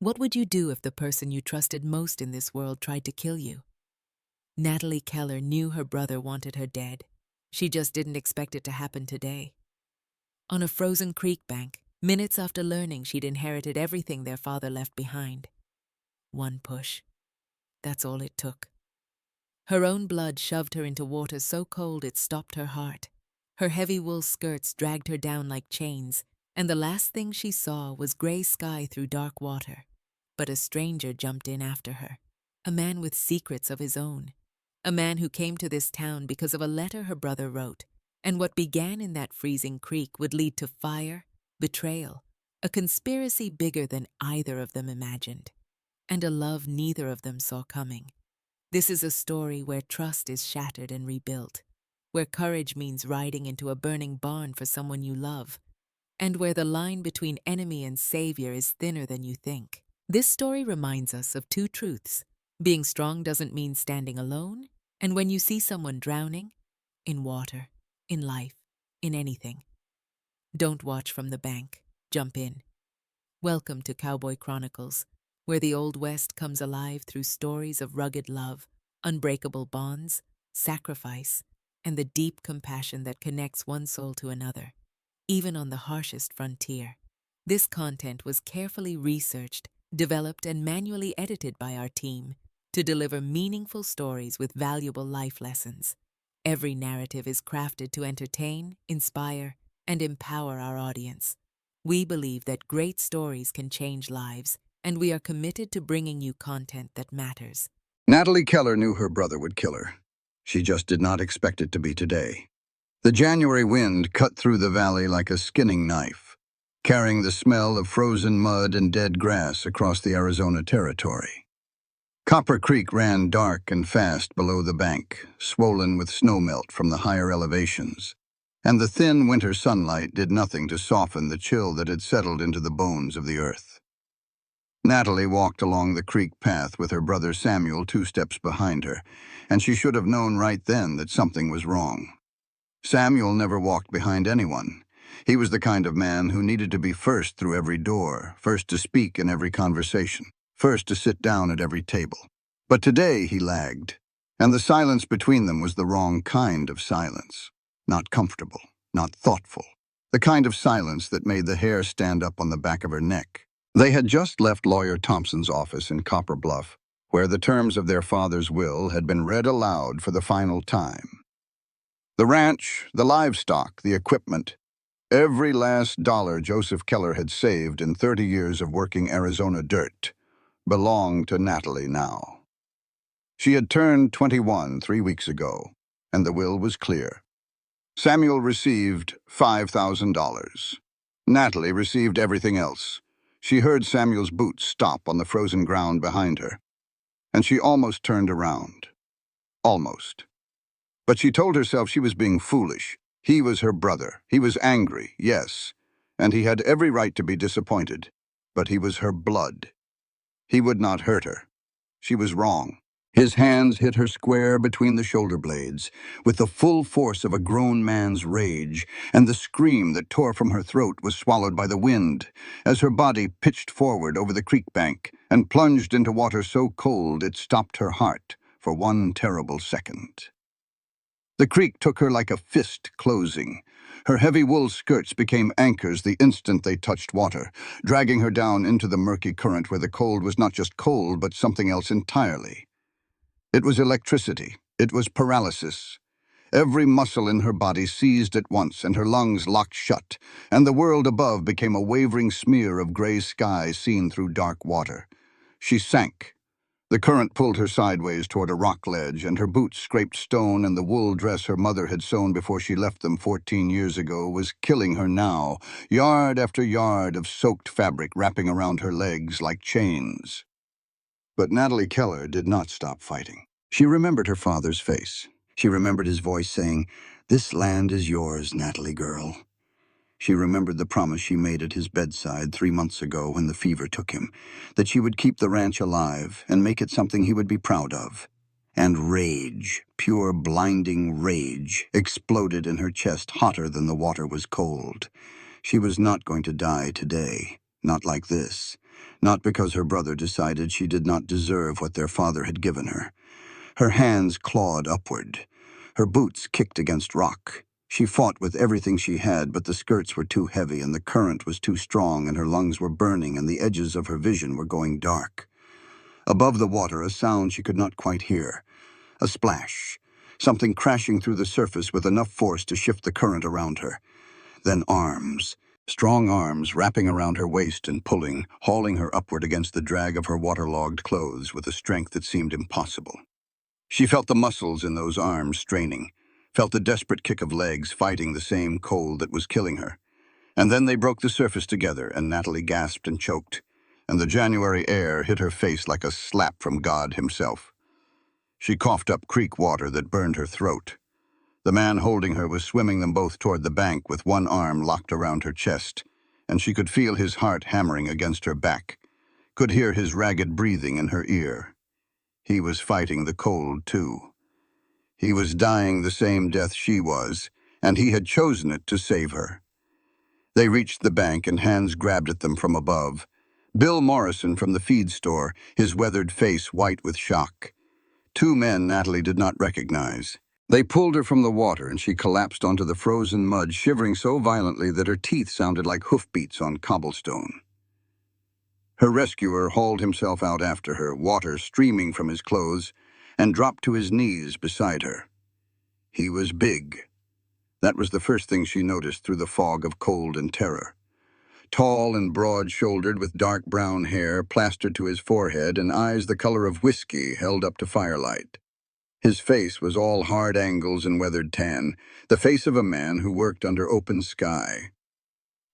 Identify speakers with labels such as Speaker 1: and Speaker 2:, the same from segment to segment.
Speaker 1: What would you do if the person you trusted most in this world tried to kill you? Natalie Keller knew her brother wanted her dead. She just didn't expect it to happen today. On a frozen creek bank, minutes after learning she'd inherited everything their father left behind. One push. That's all it took. Her own blood shoved her into water so cold it stopped her heart. Her heavy wool skirts dragged her down like chains, and the last thing she saw was gray sky through dark water. But a stranger jumped in after her, a man with secrets of his own, a man who came to this town because of a letter her brother wrote, and what began in that freezing creek would lead to fire, betrayal, a conspiracy bigger than either of them imagined, and a love neither of them saw coming. This is a story where trust is shattered and rebuilt, where courage means riding into a burning barn for someone you love, and where the line between enemy and savior is thinner than you think. This story reminds us of two truths. Being strong doesn't mean standing alone, and when you see someone drowning, in water, in life, in anything, don't watch from the bank, jump in. Welcome to Cowboy Chronicles, where the Old West comes alive through stories of rugged love, unbreakable bonds, sacrifice, and the deep compassion that connects one soul to another, even on the harshest frontier. This content was carefully researched, developed, and manually edited by our team to deliver meaningful stories with valuable life lessons. Every narrative is crafted to entertain, inspire, and empower our audience. We believe that great stories can change lives, and we are committed to bringing you content that matters.
Speaker 2: Natalie Keller knew her brother would kill her. She just did not expect it to be today. The January wind cut through the valley like a skinning knife, carrying the smell of frozen mud and dead grass across the Arizona territory. Copper Creek ran dark and fast below the bank, swollen with snowmelt from the higher elevations, and the thin winter sunlight did nothing to soften the chill that had settled into the bones of the earth. Natalie walked along the creek path with her brother Samuel 2 steps behind her, and she should have known right then that something was wrong. Samuel never walked behind anyone. He was the kind of man who needed to be first through every door, first to speak in every conversation, first to sit down at every table. But today he lagged, and the silence between them was the wrong kind of silence. Not comfortable, not thoughtful, the kind of silence that made the hair stand up on the back of her neck. They had just left Lawyer Thompson's office in Copper Bluff, where the terms of their father's will had been read aloud for the final time. The ranch, the livestock, the equipment, every last dollar Joseph Keller had saved in 30 years of working Arizona dirt belonged to Natalie now. She had turned 21 3 weeks ago, and the will was clear. Samuel received $5,000. Natalie received everything else. She heard Samuel's boots stop on the frozen ground behind her, and she almost turned around. Almost. But she told herself she was being foolish. He was her brother. He was angry, yes, and he had every right to be disappointed, but he was her blood. He would not hurt her. She was wrong. His hands hit her square between the shoulder blades, with the full force of a grown man's rage, and the scream that tore from her throat was swallowed by the wind, as her body pitched forward over the creek bank and plunged into water so cold it stopped her heart for one terrible second. The creek took her like a fist closing. Her heavy wool skirts became anchors the instant they touched water, dragging her down into the murky current where the cold was not just cold but something else entirely. It was electricity. It was paralysis. Every muscle in her body seized at once, and her lungs locked shut, and the world above became a wavering smear of gray sky seen through dark water. She sank. The current pulled her sideways toward a rock ledge, and her boots scraped stone, and the wool dress her mother had sewn before she left them 14 years ago was killing her now, yard after yard of soaked fabric wrapping around her legs like chains. But Natalie Keller did not stop fighting. She remembered her father's face. She remembered his voice saying, "This land is yours, Natalie girl." She remembered the promise she made at his bedside 3 months ago when the fever took him, that she would keep the ranch alive and make it something he would be proud of. And rage, pure blinding rage, exploded in her chest hotter than the water was cold. She was not going to die today, not like this. not because her brother decided she did not deserve what their father had given her. Her hands clawed upward. Her boots kicked against rock. She fought with everything she had, but the skirts were too heavy and the current was too strong and her lungs were burning and the edges of her vision were going dark. Above the water, a sound she could not quite hear. A splash. Something crashing through the surface with enough force to shift the current around her. Then arms. Strong arms wrapping around her waist and pulling, hauling her upward against the drag of her waterlogged clothes with a strength that seemed impossible. She felt the muscles in those arms straining, felt the desperate kick of legs fighting the same cold that was killing her. And then they broke the surface together, and Natalie gasped and choked, and the January air hit her face like a slap from God himself. She coughed up creek water that burned her throat. The man holding her was swimming them both toward the bank with one arm locked around her chest, and she could feel his heart hammering against her back, could hear his ragged breathing in her ear. He was fighting the cold, too. He was dying the same death she was, and he had chosen it to save her. They reached the bank and hands grabbed at them from above. Bill Morrison from the feed store, his weathered face white with shock. Two men Natalie did not recognize. They pulled her from the water and she collapsed onto the frozen mud, shivering so violently that her teeth sounded like hoofbeats on cobblestone. Her rescuer hauled himself out after her, water streaming from his clothes, and dropped to his knees beside her. He was big. That was the first thing she noticed through the fog of cold and terror. Tall and broad-shouldered with dark brown hair plastered to his forehead and eyes the color of whiskey held up to firelight. His face was all hard angles and weathered tan, the face of a man who worked under open sky.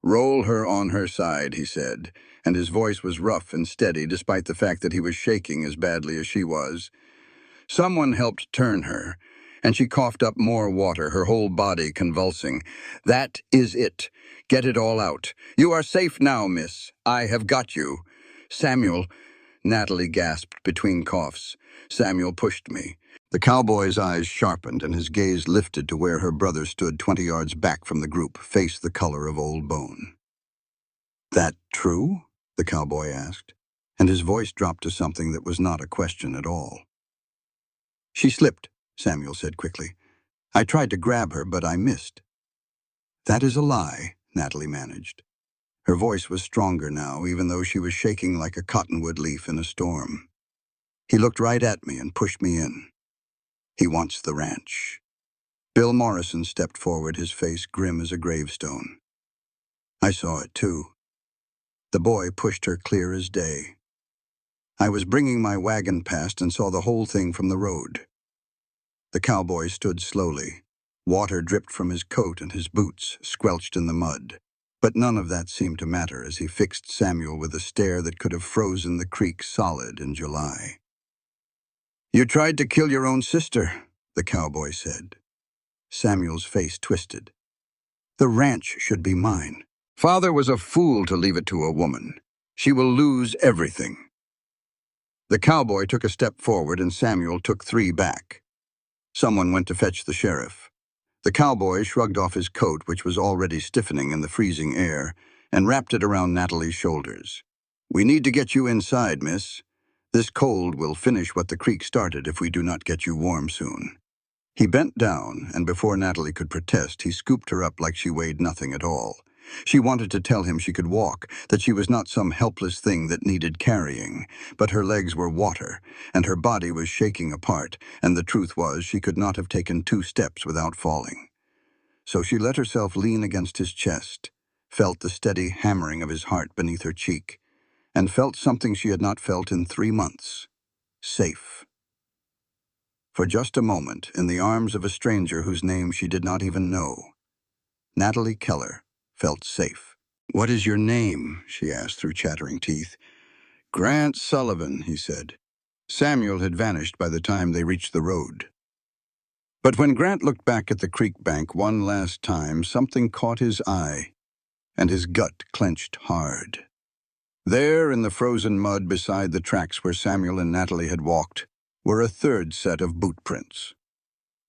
Speaker 2: "Roll her on her side," he said, and his voice was rough and steady despite the fact that he was shaking as badly as she was. Someone helped turn her, and she coughed up more water, her whole body convulsing. "That is it. Get it all out. You are safe now, miss. I have got you." "Samuel," Natalie gasped between coughs. "Samuel pushed me." The cowboy's eyes sharpened and his gaze lifted to where her brother stood 20 yards back from the group, face the color of old bone. "That true?" the cowboy asked, and his voice dropped to something that was not a question at all. "She slipped," Samuel said quickly. "I tried to grab her, but I missed." "That is a lie," Natalie managed. Her voice was stronger now, even though she was shaking like a cottonwood leaf in a storm. "He looked right at me and pushed me in. He wants the ranch." Bill Morrison stepped forward, his face grim as a gravestone. "I saw it too. The boy pushed her clear as day. I was bringing my wagon past and saw the whole thing from the road." The cowboy stood slowly. Water dripped from his coat and his boots, squelched in the mud. But none of that seemed to matter as he fixed Samuel with a stare that could have frozen the creek solid in July. "You tried to kill your own sister," the cowboy said. Samuel's face twisted. "The ranch should be mine. Father was a fool to leave it to a woman. She will lose everything." The cowboy took a step forward and Samuel took 3 back. Someone went to fetch the sheriff. The cowboy shrugged off his coat, which was already stiffening in the freezing air, and wrapped it around Natalie's shoulders. "We need to get you inside, miss. This cold will finish what the creek started if we do not get you warm soon." He bent down, and before Natalie could protest, he scooped her up like she weighed nothing at all. She wanted to tell him she could walk, that she was not some helpless thing that needed carrying, but her legs were water, and her body was shaking apart, and the truth was she could not have taken 2 steps without falling. So she let herself lean against his chest, felt the steady hammering of his heart beneath her cheek, and felt something she had not felt in 3 months. Safe. For just a moment, in the arms of a stranger whose name she did not even know, Natalie Keller felt safe. "What is your name?" she asked through chattering teeth. "Grant Sullivan," he said. Samuel had vanished by the time they reached the road. But when Grant looked back at the creek bank one last time, something caught his eye, and his gut clenched hard. There, in the frozen mud beside the tracks where Samuel and Natalie had walked, were a 3rd set of boot prints.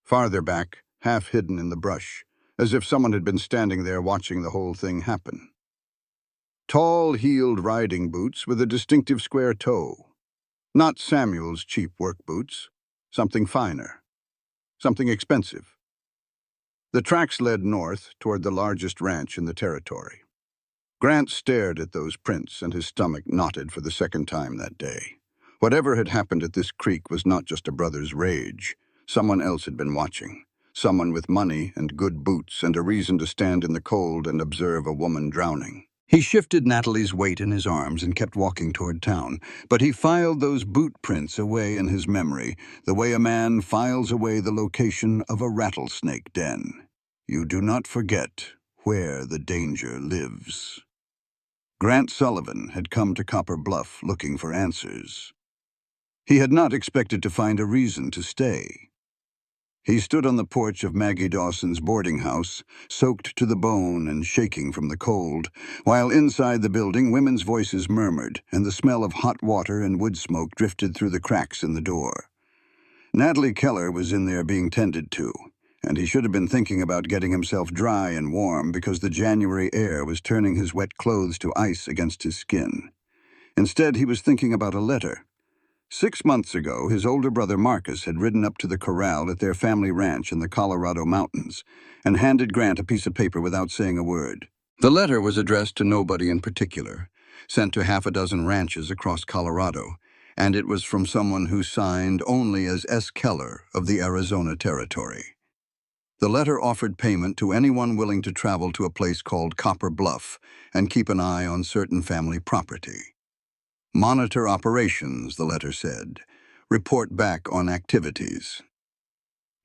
Speaker 2: Farther back, half hidden in the brush, as if someone had been standing there watching the whole thing happen. Tall, heeled riding boots with a distinctive square toe. Not Samuel's cheap work boots. Something finer. Something expensive. The tracks led north toward the largest ranch in the territory. Grant stared at those prints, and his stomach knotted for the second time that day. Whatever had happened at this creek was not just a brother's rage. Someone else had been watching. Someone with money and good boots and a reason to stand in the cold and observe a woman drowning. He shifted Natalie's weight in his arms and kept walking toward town, but he filed those boot prints away in his memory, the way a man files away the location of a rattlesnake den. You do not forget where the danger lives. Grant Sullivan had come to Copper Bluff looking for answers. He had not expected to find a reason to stay. He stood on the porch of Maggie Dawson's boarding house, soaked to the bone and shaking from the cold, while inside the building women's voices murmured and the smell of hot water and wood smoke drifted through the cracks in the door. Natalie Keller was in there being tended to, and he should have been thinking about getting himself dry and warm because the January air was turning his wet clothes to ice against his skin. Instead, he was thinking about a letter. 6 months ago, his older brother Marcus had ridden up to the corral at their family ranch in the Colorado mountains and handed Grant a piece of paper without saying a word. The letter was addressed to nobody in particular, sent to half a dozen ranches across Colorado, and it was from someone who signed only as S. Keller of the Arizona Territory. The letter offered payment to anyone willing to travel to a place called Copper Bluff and keep an eye on certain family property. Monitor operations, the letter said. Report back on activities.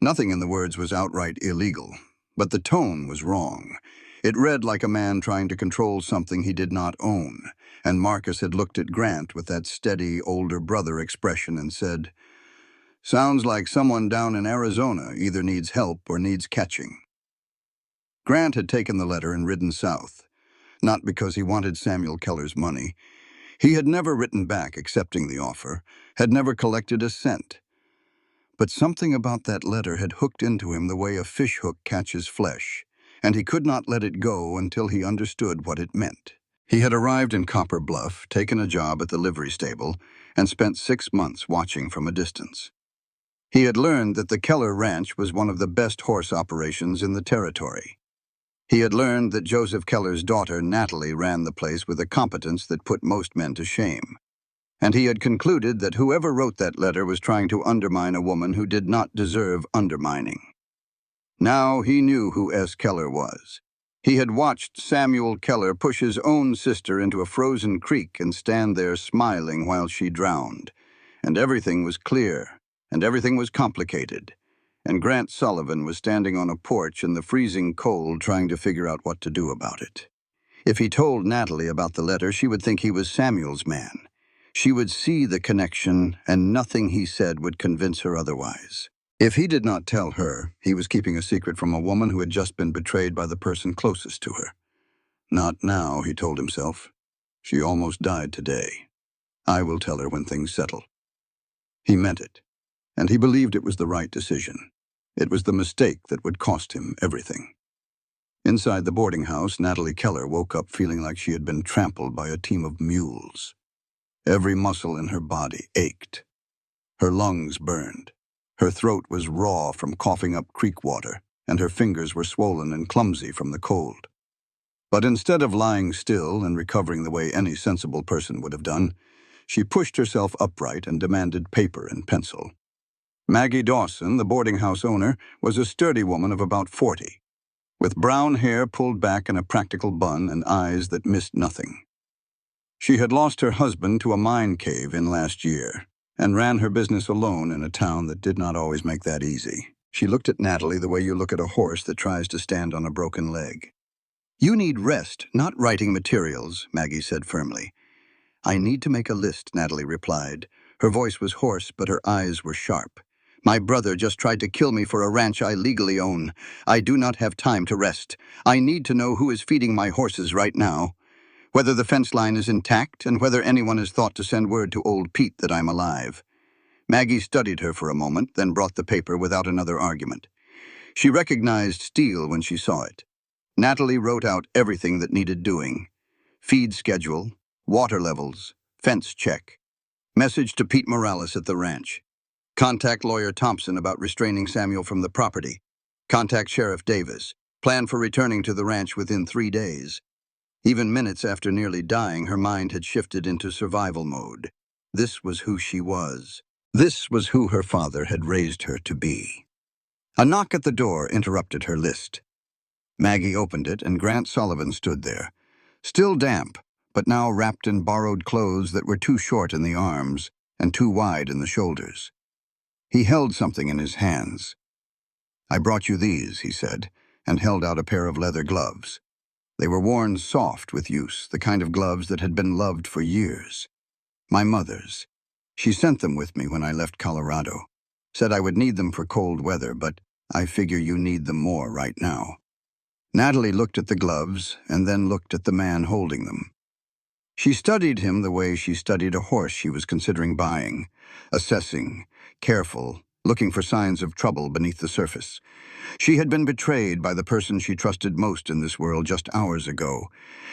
Speaker 2: Nothing in the words was outright illegal, but the tone was wrong. It read like a man trying to control something he did not own, and Marcus had looked at Grant with that steady, older brother expression and said, "Sounds like someone down in Arizona either needs help or needs catching." Grant had taken the letter and ridden south, not because he wanted Samuel Keller's money. He had never written back accepting the offer, had never collected a cent. But something about that letter had hooked into him the way a fish hook catches flesh, and he could not let it go until he understood what it meant. He had arrived in Copper Bluff, taken a job at the livery stable, and spent 6 months watching from a distance. He had learned that the Keller Ranch was one of the best horse operations in the territory. He had learned that Joseph Keller's daughter, Natalie, ran the place with a competence that put most men to shame. And he had concluded that whoever wrote that letter was trying to undermine a woman who did not deserve undermining. Now he knew who S. Keller was. He had watched Samuel Keller push his own sister into a frozen creek and stand there smiling while she drowned. And everything was clear, and everything was complicated. And Grant Sullivan was standing on a porch in the freezing cold trying to figure out what to do about it. If he told Natalie about the letter, she would think he was Samuel's man. She would see the connection, and nothing he said would convince her otherwise. If he did not tell her, he was keeping a secret from a woman who had just been betrayed by the person closest to her. Not now, he told himself. She almost died today. I will tell her when things settle. He meant it, and he believed it was the right decision. It was the mistake that would cost him everything. Inside the boarding house, Natalie Keller woke up feeling like she had been trampled by a team of mules. Every muscle in her body ached. Her lungs burned. Her throat was raw from coughing up creek water, and her fingers were swollen and clumsy from the cold. But instead of lying still and recovering the way any sensible person would have done, she pushed herself upright and demanded paper and pencil. Maggie Dawson, the boarding house owner, was a sturdy woman of about 40, with brown hair pulled back in a practical bun and eyes that missed nothing. She had lost her husband to a mine cave in last year, and ran her business alone in a town that did not always make that easy. She looked at Natalie the way you look at a horse that tries to stand on a broken leg. "You need rest, not writing materials," Maggie said firmly. "I need to make a list," Natalie replied. Her voice was hoarse, but her eyes were sharp. "My brother just tried to kill me for a ranch I legally own. I do not have time to rest. I need to know who is feeding my horses right now, whether the fence line is intact, and whether anyone has thought to send word to old Pete that I'm alive." Maggie studied her for a moment, then brought the paper without another argument. She recognized steel when she saw it. Natalie wrote out everything that needed doing. feed schedule, water levels, fence check. Message to Pete Morales at the ranch. Contact lawyer Thompson about restraining Samuel from the property. Contact Sheriff Davis. Plan for returning to the ranch within 3 days. Even minutes after nearly dying, her mind had shifted into survival mode. This was who she was. This was who her father had raised her to be. A knock at the door interrupted her list. Maggie opened it, and Grant Sullivan stood there. Still damp, but now wrapped in borrowed clothes that were too short in the arms and too wide in the shoulders. He held something in his hands. "I brought you these," he said, and held out a pair of leather gloves. They were worn soft with use, the kind of gloves that had been loved for years. My mother's. She sent them with me when I left Colorado. Said I would need them for cold weather, but I figure you need them more right now. Natalie looked at the gloves and then looked at the man holding them. She studied him the way she studied a horse she was considering buying, assessing, careful, looking for signs of trouble beneath the surface. She had been betrayed by the person she trusted most in this world just hours ago.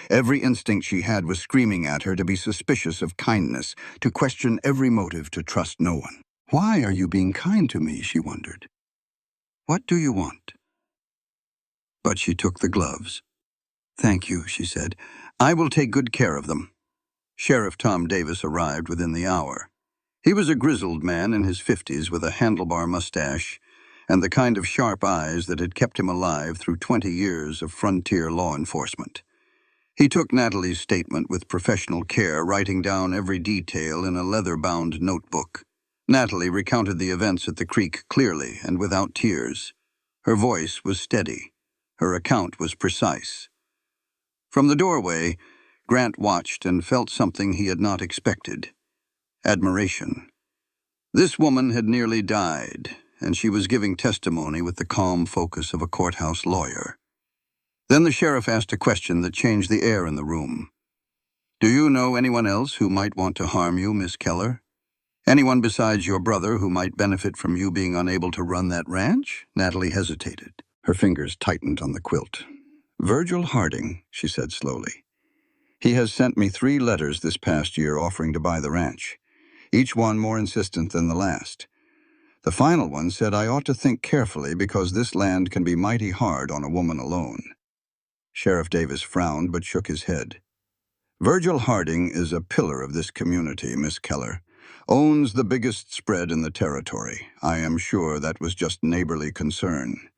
Speaker 2: Every instinct she had was screaming at her to be suspicious of kindness, to question every motive, to trust no one. "Why are you being kind to me?" she wondered. "What do you want?" But she took the gloves. "Thank you," she said. "I will take good care of them." Sheriff Tom Davis arrived within the hour. He was a grizzled man in his 50s with a handlebar mustache and the kind of sharp eyes that had kept him alive through 20 years of frontier law enforcement. He took Natalie's statement with professional care, writing down every detail in a leather-bound notebook. Natalie recounted the events at the creek clearly and without tears. Her voice was steady. Her account was precise. From the doorway, Grant watched and felt something he had not expected: admiration. This woman had nearly died, and she was giving testimony with the calm focus of a courthouse lawyer. Then the sheriff asked a question that changed the air in the room. "Do you know anyone else who might want to harm you, Miss Keller? Anyone besides your brother who might benefit from you being unable to run that ranch?" Natalie hesitated. Her fingers tightened on the quilt. "Virgil Harding," she said slowly. "He has sent me 3 letters this past year offering to buy the ranch, each one more insistent than the last. The final one said I ought to think carefully because this land can be mighty hard on a woman alone." Sheriff Davis frowned but shook his head. "Virgil Harding is a pillar of this community, Miss Keller. Owns the biggest spread in the territory. I am sure that was just neighborly concern."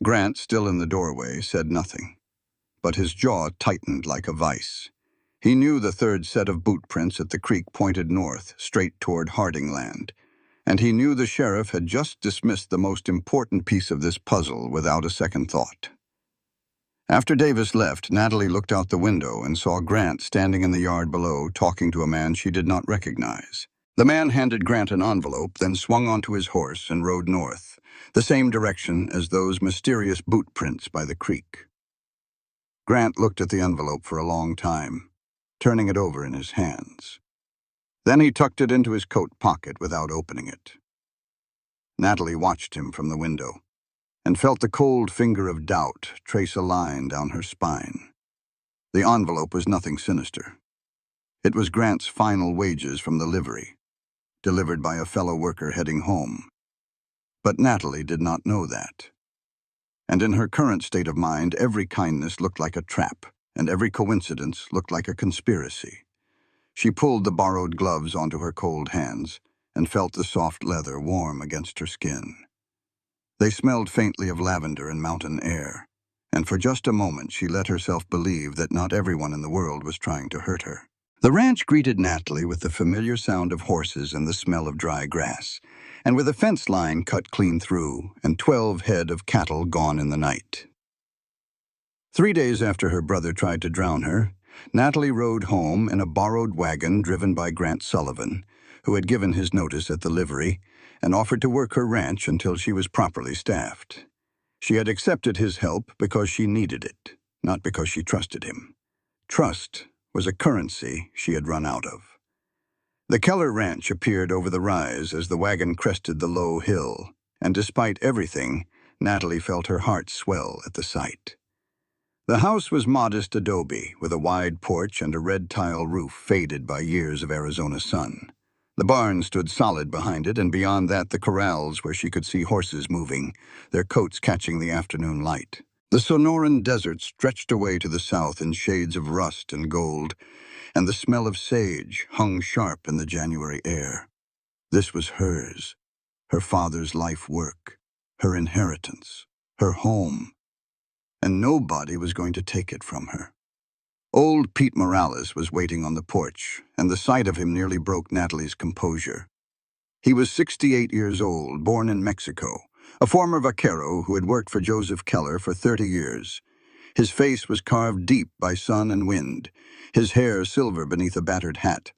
Speaker 2: Grant, still in the doorway, said nothing, but his jaw tightened like a vice. He knew the 3rd set of boot prints at the creek pointed north, straight toward Harding land, and he knew the sheriff had just dismissed the most important piece of this puzzle without a second thought. After Davis left, Natalie looked out the window and saw Grant standing in the yard below, talking to a man she did not recognize. The man handed Grant an envelope, then swung onto his horse and rode north, the same direction as those mysterious boot prints by the creek. Grant looked at the envelope for a long time, turning it over in his hands. Then he tucked it into his coat pocket without opening it. Natalie watched him from the window and felt the cold finger of doubt trace a line down her spine. The envelope was nothing sinister. It was Grant's final wages from the livery, delivered by a fellow worker heading home. But Natalie did not know that. And in her current state of mind, every kindness looked like a trap, and every coincidence looked like a conspiracy. She pulled the borrowed gloves onto her cold hands and felt the soft leather warm against her skin. They smelled faintly of lavender and mountain air, and for just a moment she let herself believe that not everyone in the world was trying to hurt her. The ranch greeted Natalie with the familiar sound of horses and the smell of dry grass, and with a fence line cut clean through and 12 head of cattle gone in the night. 3 days after her brother tried to drown her, Natalie rode home in a borrowed wagon driven by Grant Sullivan, who had given his notice at the livery and offered to work her ranch until she was properly staffed. She had accepted his help because she needed it, not because she trusted him. Trust was a currency she had run out of. The Keller Ranch appeared over the rise as the wagon crested the low hill, and despite everything, Natalie felt her heart swell at the sight. The house was modest adobe, with a wide porch and a red tile roof faded by years of Arizona sun. The barn stood solid behind it, and beyond that the corrals where she could see horses moving, their coats catching the afternoon light. The Sonoran Desert stretched away to the south in shades of rust and gold, and the smell of sage hung sharp in the January air. This was hers, her father's life work, her inheritance, her home, and nobody was going to take it from her. Old Pete Morales was waiting on the porch, and the sight of him nearly broke Natalie's composure. He was 68 years old, born in Mexico, a former vaquero who had worked for Joseph Keller for 30 years. His face was carved deep by sun and wind, his hair silver beneath a battered hat,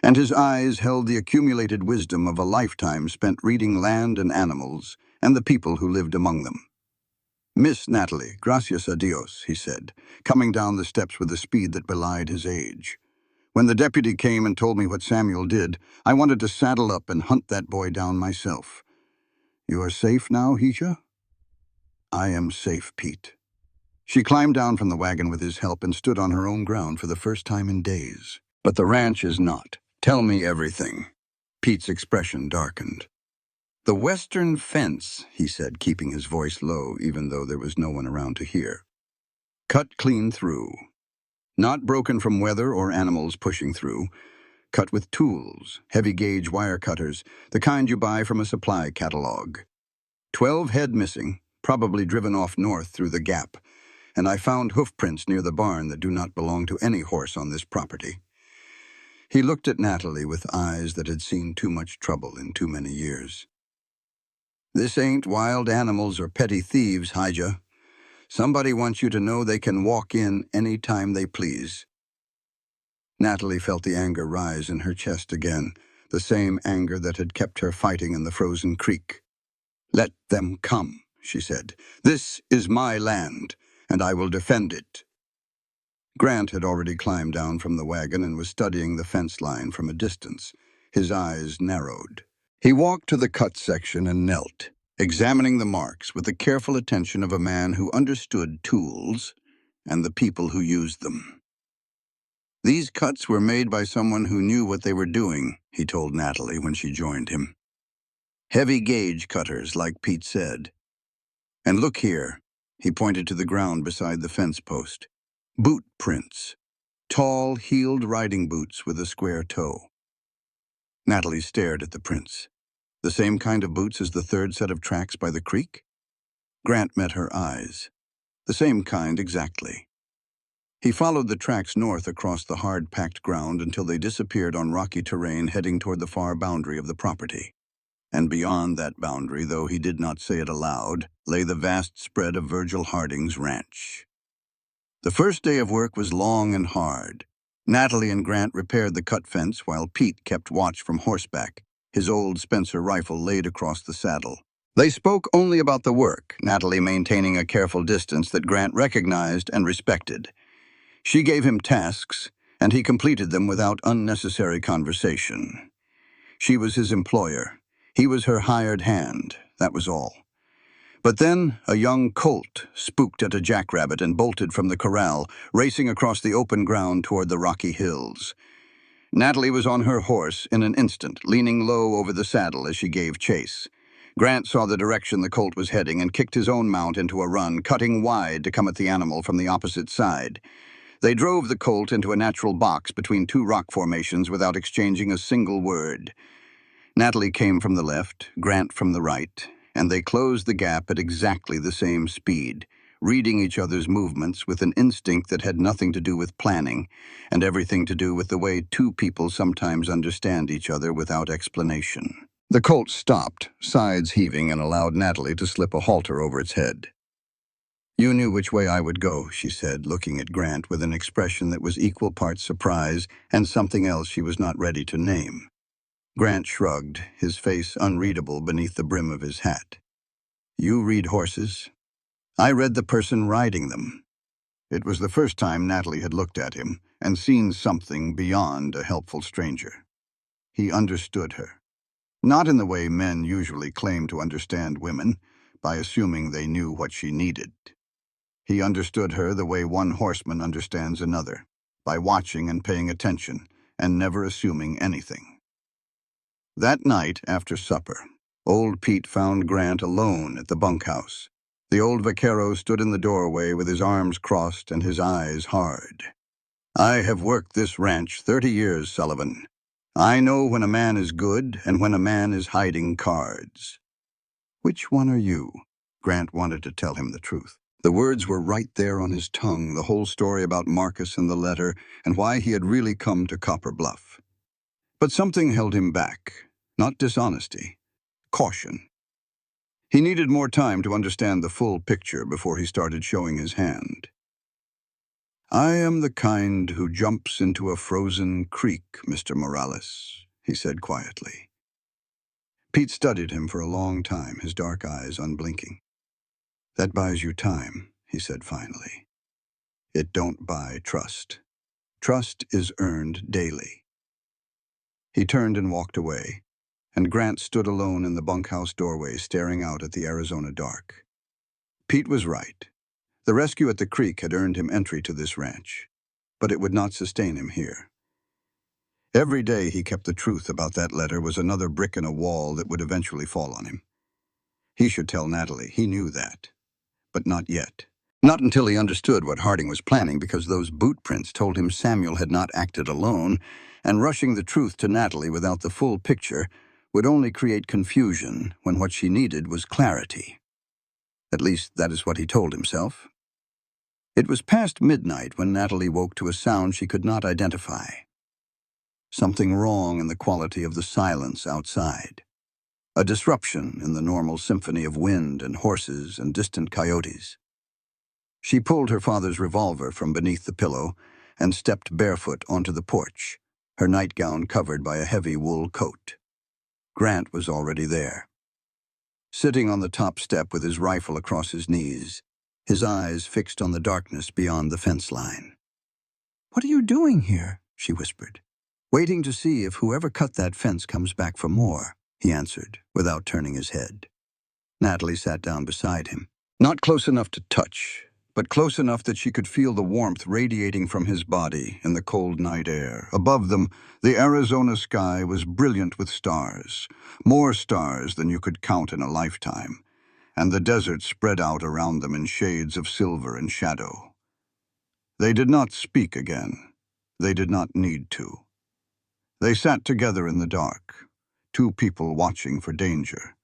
Speaker 2: and his eyes held the accumulated wisdom of a lifetime spent reading land and animals and the people who lived among them. "Miss Natalie, gracias a Dios," he said, coming down the steps with a speed that belied his age. "When the deputy came and told me what Samuel did, I wanted to saddle up and hunt that boy down myself. You are safe now, Hisha?" "I am safe, Pete." She climbed down from the wagon with his help and stood on her own ground for the first time in days. "But the ranch is not. Tell me everything." Pete's expression darkened. "The western fence," he said, keeping his voice low even though there was no one around to hear. "Cut clean through. Not broken from weather or animals pushing through. Cut with tools, heavy-gauge wire cutters, the kind you buy from a supply catalog. 12 head missing, probably driven off north through the gap, and I found hoof prints near the barn that do not belong to any horse on this property." He looked at Natalie with eyes that had seen too much trouble in too many years. "This ain't wild animals or petty thieves, Hija. Somebody wants you to know they can walk in any time they please." Natalie felt the anger rise in her chest again, the same anger that had kept her fighting in the frozen creek. "Let them come," she said. "This is my land, and I will defend it." Grant had already climbed down from the wagon and was studying the fence line from a distance. His eyes narrowed. He walked to the cut section and knelt, examining the marks with the careful attention of a man who understood tools and the people who used them. "These cuts were made by someone who knew what they were doing," he told Natalie when she joined him. "Heavy-gauge cutters, like Pete said. And look here," he pointed to the ground beside the fence post. "Boot prints. Tall, heeled riding boots with a square toe." Natalie stared at the prints. The same kind of boots as the third set of tracks by the creek? Grant met her eyes. The same kind exactly. He followed the tracks north across the hard-packed ground until they disappeared on rocky terrain heading toward the far boundary of the property. And beyond that boundary, though he did not say it aloud, lay the vast spread of Virgil Harding's ranch. The first day of work was long and hard. Natalie and Grant repaired the cut fence while Pete kept watch from horseback, his old Spencer rifle laid across the saddle. They spoke only about the work, Natalie maintaining a careful distance that Grant recognized and respected. She gave him tasks, and he completed them without unnecessary conversation. She was his employer. He was her hired hand, that was all. But then a young colt spooked at a jackrabbit and bolted from the corral, racing across the open ground toward the rocky hills. Natalie was on her horse in an instant, leaning low over the saddle as she gave chase. Grant saw the direction the colt was heading and kicked his own mount into a run, cutting wide to come at the animal from the opposite side. They drove the colt into a natural box between two rock formations without exchanging a single word. Natalie came from the left, Grant from the right, and they closed the gap at exactly the same speed, reading each other's movements with an instinct that had nothing to do with planning and everything to do with the way two people sometimes understand each other without explanation. The colt stopped, sides heaving, and allowed Natalie to slip a halter over its head. "You knew which way I would go," she said, looking at Grant with an expression that was equal parts surprise and something else she was not ready to name. Grant shrugged, his face unreadable beneath the brim of his hat. "You read horses. I read the person riding them." It was the first time Natalie had looked at him and seen something beyond a helpful stranger. He understood her. Not in the way men usually claim to understand women, by assuming they knew what she needed. He understood her the way one horseman understands another, by watching and paying attention, and never assuming anything. That night, after supper, old Pete found Grant alone at the bunkhouse. The old vaquero stood in the doorway with his arms crossed and his eyes hard. "I have worked this ranch 30 years, Sullivan. I know when a man is good and when a man is hiding cards." "Which one are you?" Grant wanted to tell him the truth. The words were right there on his tongue, the whole story about Marcus and the letter, and why he had really come to Copper Bluff. But something held him back. Not dishonesty. Caution. He needed more time to understand the full picture before he started showing his hand. "I am the kind who jumps into a frozen creek, Mr. Morales," he said quietly. Pete studied him for a long time, his dark eyes unblinking. "That buys you time," he said finally. "It don't buy trust. Trust is earned daily." He turned and walked away, and Grant stood alone in the bunkhouse doorway staring out at the Arizona dark. Pete was right. The rescue at the creek had earned him entry to this ranch, but it would not sustain him here. Every day he kept the truth about that letter was another brick in a wall that would eventually fall on him. He should tell Natalie, he knew that. But not yet. Not until he understood what Harding was planning, because those boot prints told him Samuel had not acted alone, and rushing the truth to Natalie without the full picture would only create confusion when what she needed was clarity. At least that is what he told himself. It was past midnight when Natalie woke to a sound she could not identify. Something wrong in the quality of the silence outside. A disruption in the normal symphony of wind and horses and distant coyotes. She pulled her father's revolver from beneath the pillow and stepped barefoot onto the porch, her nightgown covered by a heavy wool coat. Grant was already there. Sitting on the top step with his rifle across his knees, his eyes fixed on the darkness beyond the fence line. "What are you doing here?" she whispered. "Waiting to see if whoever cut that fence comes back for more," he answered, without turning his head. Natalie sat down beside him. Not close enough to touch, but close enough that she could feel the warmth radiating from his body in the cold night air. Above them, the Arizona sky was brilliant with stars, more stars than you could count in a lifetime, and the desert spread out around them in shades of silver and shadow. They did not speak again. They did not need to. They sat together in the dark, two people watching for danger.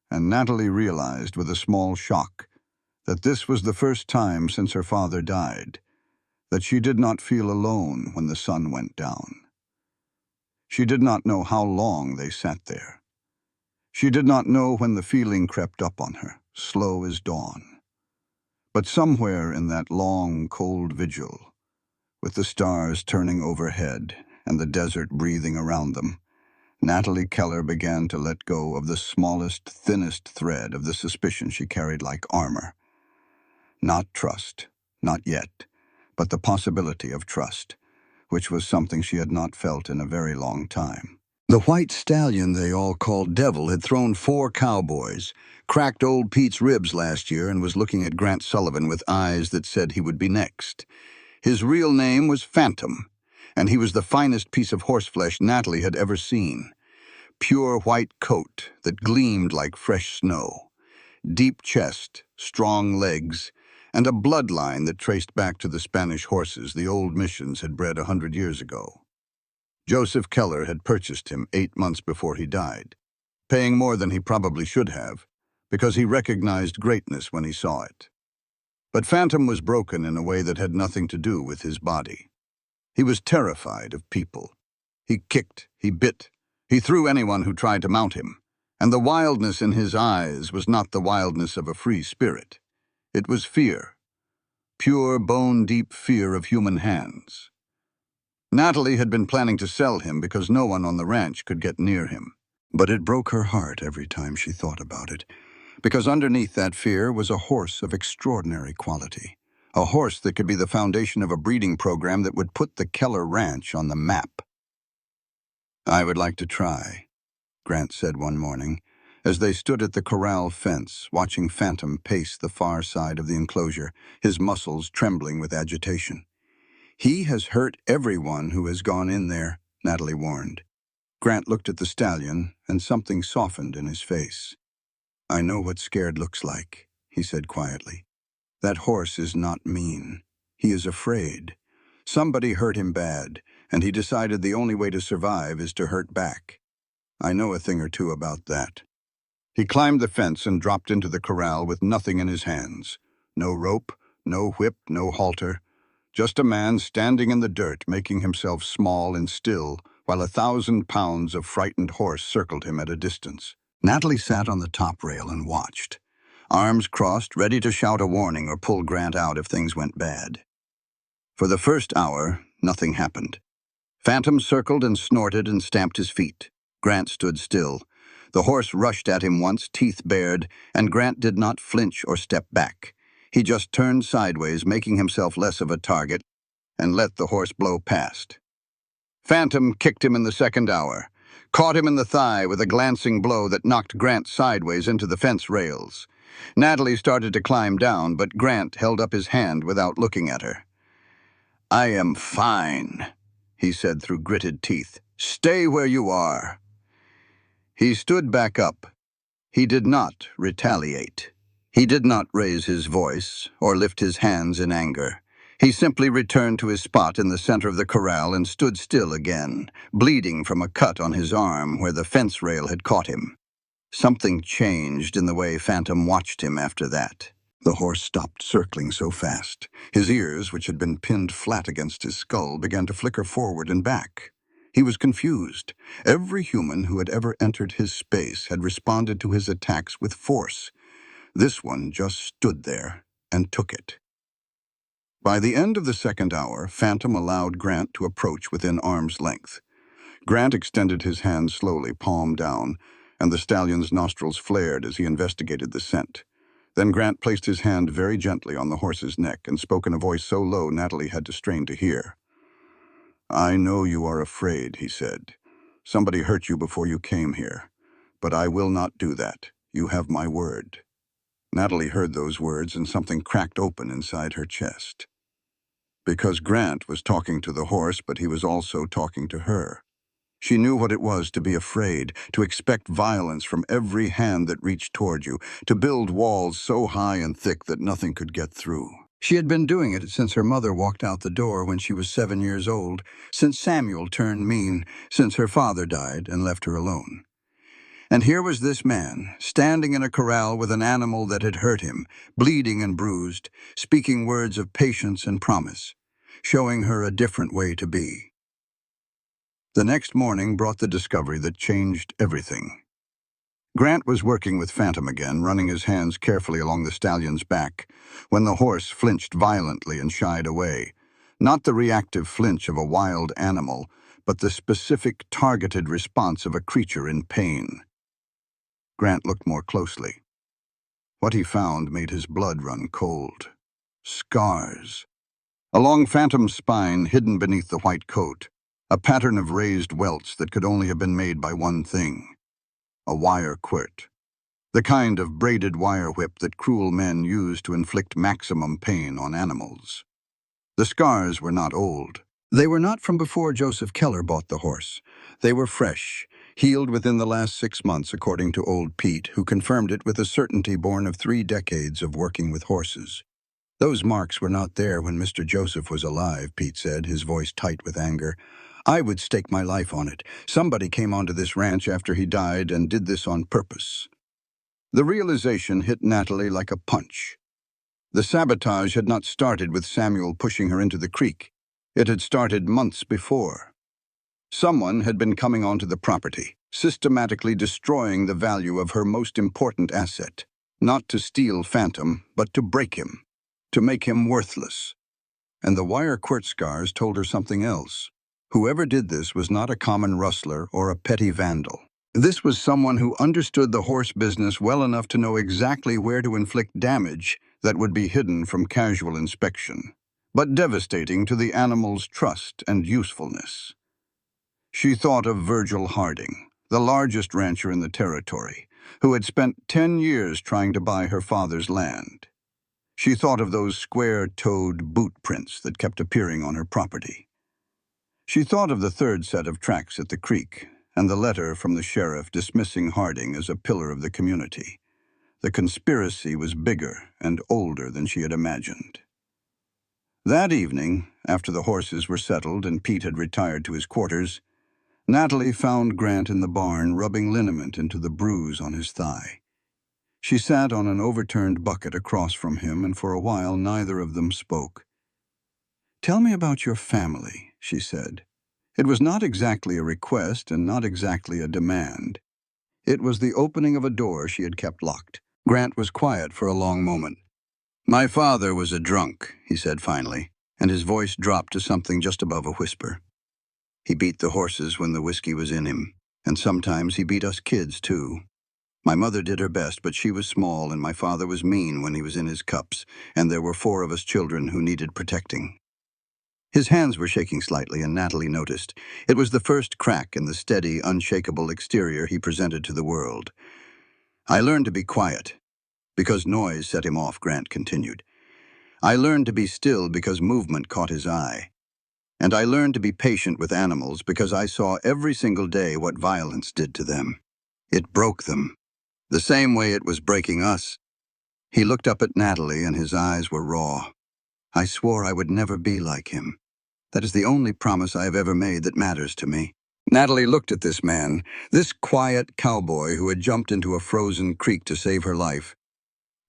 Speaker 2: And Natalie realized with a small shock that this was the first time since her father died that she did not feel alone when the sun went down. She did not know how long they sat there. She did not know when the feeling crept up on her, slow as dawn. But somewhere in that long, cold vigil, with the stars turning overhead and the desert breathing around them, Natalie Keller began to let go of the smallest, thinnest thread of the suspicion she carried like armor. Not trust, not yet, but the possibility of trust, which was something she had not felt in a very long time. The white stallion they all called Devil had thrown 4 cowboys, cracked old Pete's ribs last year, and was looking at Grant Sullivan with eyes that said he would be next. His real name was Phantom, and he was the finest piece of horseflesh Natalie had ever seen. Pure white coat that gleamed like fresh snow, deep chest, strong legs, and a bloodline that traced back to the Spanish horses the old missions had bred 100 years ago. Joseph Keller had purchased him 8 months before he died, paying more than he probably should have, because he recognized greatness when he saw it. But Phantom was broken in a way that had nothing to do with his body. He was terrified of people. He kicked, he bit, he threw anyone who tried to mount him, and the wildness in his eyes was not the wildness of a free spirit. It was fear, pure bone-deep fear of human hands. Natalie had been planning to sell him because no one on the ranch could get near him. But it broke her heart every time she thought about it, because underneath that fear was a horse of extraordinary quality, a horse that could be the foundation of a breeding program that would put the Keller Ranch on the map. "I would like to try," Grant said one morning, As they stood at the corral fence, watching Phantom pace the far side of the enclosure, his muscles trembling with agitation. "He has hurt everyone who has gone in there," Natalie warned. Grant looked at the stallion, and something softened in his face. "I know what scared looks like," he said quietly. "That horse is not mean. He is afraid. Somebody hurt him bad, and he decided the only way to survive is to hurt back. I know a thing or two about that." He climbed the fence and dropped into the corral with nothing in his hands. No rope, no whip, no halter. Just a man standing in the dirt, making himself small and still, while 1,000 pounds of frightened horse circled him at a distance. Natalie sat on the top rail and watched, arms crossed, ready to shout a warning or pull Grant out if things went bad. For the first hour, nothing happened. Phantom circled and snorted and stamped his feet. Grant stood still. The horse rushed at him once, teeth bared, and Grant did not flinch or step back. He just turned sideways, making himself less of a target, and let the horse blow past. Phantom kicked him in the second hour, caught him in the thigh with a glancing blow that knocked Grant sideways into the fence rails. Natalie started to climb down, but Grant held up his hand without looking at her. "I am fine," he said through gritted teeth. "Stay where you are." He stood back up. He did not retaliate. He did not raise his voice or lift his hands in anger. He simply returned to his spot in the center of the corral and stood still again, bleeding from a cut on his arm where the fence rail had caught him. Something changed in the way Phantom watched him after that. The horse stopped circling so fast. His ears, which had been pinned flat against his skull, began to flicker forward and back. He was confused. Every human who had ever entered his space had responded to his attacks with force. This one just stood there and took it. By the end of the second hour, Phantom allowed Grant to approach within arm's length. Grant extended his hand slowly, palm down, and the stallion's nostrils flared as he investigated the scent. Then Grant placed his hand very gently on the horse's neck and spoke in a voice so low Natalie had to strain to hear. "I know you are afraid," he said. "Somebody hurt you before you came here. But I will not do that. You have my word." Natalie heard those words and something cracked open inside her chest. Because Grant was talking to the horse, but he was also talking to her. She knew what it was to be afraid, to expect violence from every hand that reached toward you, to build walls so high and thick that nothing could get through. She had been doing it since her mother walked out the door when she was 7 years old, since Samuel turned mean, since her father died and left her alone. And here was this man, standing in a corral with an animal that had hurt him, bleeding and bruised, speaking words of patience and promise, showing her a different way to be. The next morning brought the discovery that changed everything. Grant was working with Phantom again, running his hands carefully along the stallion's back, when the horse flinched violently and shied away. Not the reactive flinch of a wild animal, but the specific, targeted response of a creature in pain. Grant looked more closely. What he found made his blood run cold. Scars. Along Phantom's spine, hidden beneath the white coat, a pattern of raised welts that could only have been made by one thing: a wire quirt. The kind of braided wire whip that cruel men use to inflict maximum pain on animals. The scars were not old. They were not from before Joseph Keller bought the horse. They were fresh, healed within the last 6 months, according to old Pete, who confirmed it with a certainty born of 3 decades of working with horses. "Those marks were not there when Mr. Joseph was alive," Pete said, his voice tight with anger. "I would stake my life on it. Somebody came onto this ranch after he died and did this on purpose." The realization hit Natalie like a punch. The sabotage had not started with Samuel pushing her into the creek. It had started months before. Someone had been coming onto the property, systematically destroying the value of her most important asset. Not to steal Phantom, but to break him, to make him worthless. And the wire quirt scars told her something else. Whoever did this was not a common rustler or a petty vandal. This was someone who understood the horse business well enough to know exactly where to inflict damage that would be hidden from casual inspection, but devastating to the animal's trust and usefulness. She thought of Virgil Harding, the largest rancher in the territory, who had spent 10 years trying to buy her father's land. She thought of those square-toed boot prints that kept appearing on her property. She thought of the third set of tracks at the creek and the letter from the sheriff dismissing Harding as a pillar of the community. The conspiracy was bigger and older than she had imagined. That evening, after the horses were settled and Pete had retired to his quarters, Natalie found Grant in the barn rubbing liniment into the bruise on his thigh. She sat on an overturned bucket across from him, and for a while neither of them spoke. "Tell me about your family," she said. It was not exactly a request and not exactly a demand. It was the opening of a door she had kept locked. Grant was quiet for a long moment. "My father was a drunk," he said finally, and his voice dropped to something just above a whisper. "He beat the horses when the whiskey was in him, and sometimes he beat us kids, too. My mother did her best, but she was small, and my father was mean when he was in his cups, and there were 4 of us children who needed protecting." His hands were shaking slightly, and Natalie noticed. It was the first crack in the steady, unshakable exterior he presented to the world. "I learned to be quiet, because noise set him off," Grant continued. "I learned to be still because movement caught his eye. And I learned to be patient with animals because I saw every single day what violence did to them. It broke them, the same way it was breaking us." He looked up at Natalie, and his eyes were raw. "I swore I would never be like him. That is the only promise I have ever made that matters to me." Natalie looked at this man, this quiet cowboy who had jumped into a frozen creek to save her life,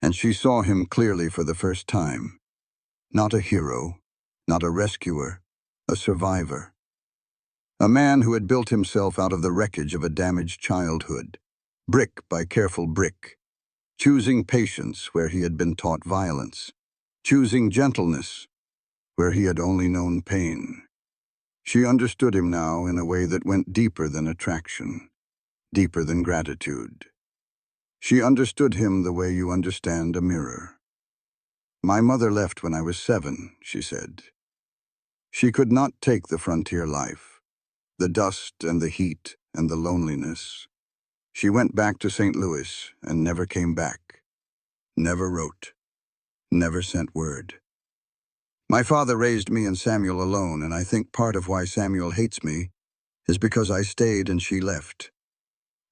Speaker 2: and she saw him clearly for the first time. Not a hero, not a rescuer, a survivor. A man who had built himself out of the wreckage of a damaged childhood, brick by careful brick, choosing patience where he had been taught violence, choosing gentleness where he had only known pain. She understood him now in a way that went deeper than attraction, deeper than gratitude. She understood him the way you understand a mirror. "My mother left when I was 7, she said. She could not take the frontier life, the dust and the heat and the loneliness. She went back to St. Louis and never came back, never wrote, never sent word. My father raised me and Samuel alone, and I think part of why Samuel hates me is because I stayed and she left.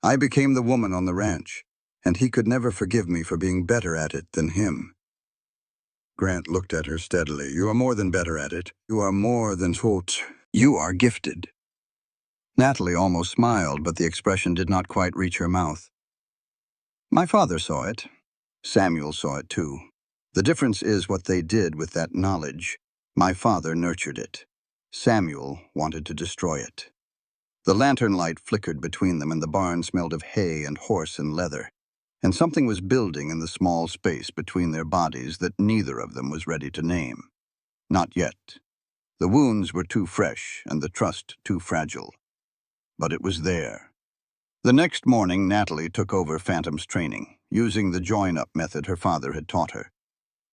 Speaker 2: I became the woman on the ranch, and he could never forgive me for being better at it than him." Grant looked at her steadily. "You are more than better at it. You are more than taught. You are gifted." Natalie almost smiled, but the expression did not quite reach her mouth. "My father saw it. Samuel saw it too. The difference is what they did with that knowledge. My father nurtured it. Samuel wanted to destroy it." The lantern light flickered between them, and the barn smelled of hay and horse and leather. And something was building in the small space between their bodies that neither of them was ready to name. Not yet. The wounds were too fresh and the trust too fragile. But it was there. The next morning, Natalie took over Phantom's training, using the join-up method her father had taught her.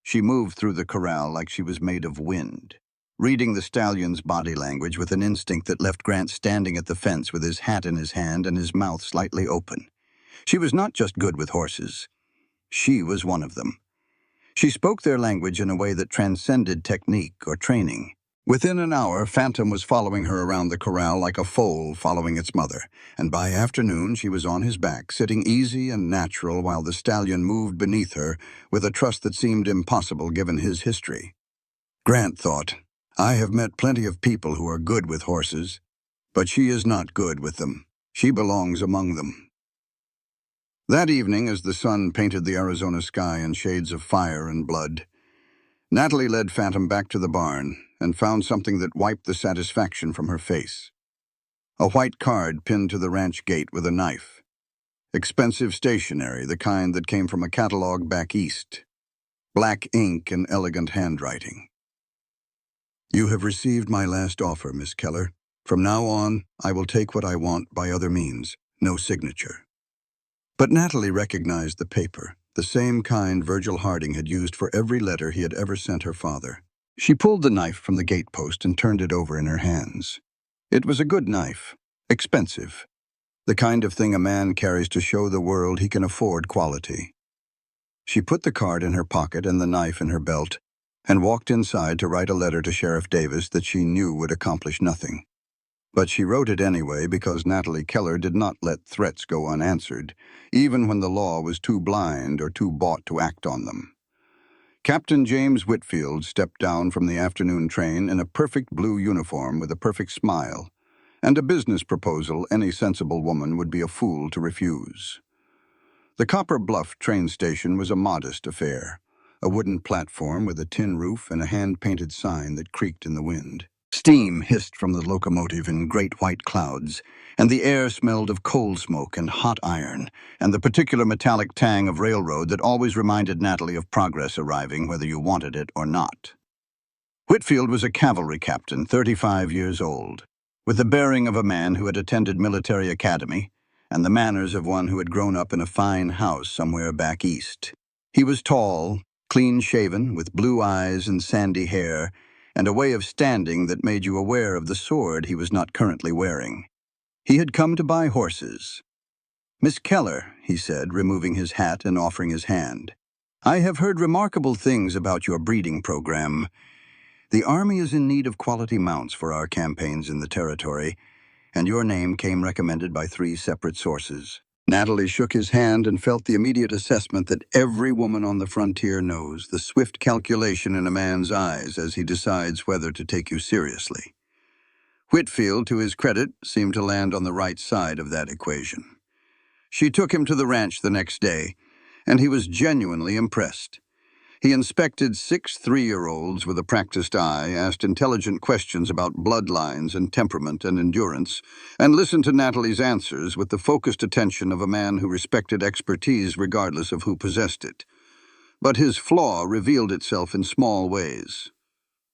Speaker 2: She moved through the corral like she was made of wind, reading the stallion's body language with an instinct that left Grant standing at the fence with his hat in his hand and his mouth slightly open. She was not just good with horses. She was one of them. She spoke their language in a way that transcended technique or training. Within an hour, Phantom was following her around the corral like a foal following its mother, and by afternoon she was on his back, sitting easy and natural while the stallion moved beneath her with a trust that seemed impossible given his history. Grant thought, "I have met plenty of people who are good with horses, but she is not good with them. She belongs among them." That evening, as the sun painted the Arizona sky in shades of fire and blood, Natalie led Phantom back to the barn and found something that wiped the satisfaction from her face. A white card pinned to the ranch gate with a knife. Expensive stationery, the kind that came from a catalog back east. Black ink and elegant handwriting. "You have received my last offer, Miss Keller. From now on, I will take what I want by other means. No signature." But Natalie recognized the paper, the same kind Virgil Harding had used for every letter he had ever sent her father. She pulled the knife from the gatepost and turned it over in her hands. It was a good knife, expensive, The kind of thing a man carries to show the world he can afford quality. She put the card in her pocket and the knife in her belt, and walked inside to write a letter to Sheriff Davis that she knew would accomplish nothing. But she wrote it anyway because Natalie Keller did not let threats go unanswered, even when the law was too blind or too bought to act on them. Captain James Whitfield stepped down from the afternoon train in a perfect blue uniform with a perfect smile, and a business proposal any sensible woman would be a fool to refuse. The Copper Bluff train station was a modest affair, a wooden platform with a tin roof and a hand-painted sign that creaked in the wind. Steam hissed from the locomotive in great white clouds, and the air smelled of coal smoke and hot iron, and the particular metallic tang of railroad that always reminded Natalie of progress arriving whether you wanted it or not. Whitfield was a cavalry captain, 35 years old, with the bearing of a man who had attended military academy, and the manners of one who had grown up in a fine house somewhere back east. He was tall, clean-shaven, with blue eyes and sandy hair, and a way of standing that made you aware of the sword he was not currently wearing. He had come to buy horses. "Miss Keller," he said, removing his hat and offering his hand, "I have heard remarkable things about your breeding program. The Army is in need of quality mounts for our campaigns in the territory, and your name came recommended by 3 separate sources." Natalie shook his hand and felt the immediate assessment that every woman on the frontier knows, the swift calculation in a man's eyes as he decides whether to take you seriously. Whitfield, to his credit, seemed to land on the right side of that equation. She took him to the ranch the next day, and he was genuinely impressed. He inspected 6 3-year-olds with a practiced eye, asked intelligent questions about bloodlines and temperament and endurance, and listened to Natalie's answers with the focused attention of a man who respected expertise regardless of who possessed it. But his flaw revealed itself in small ways.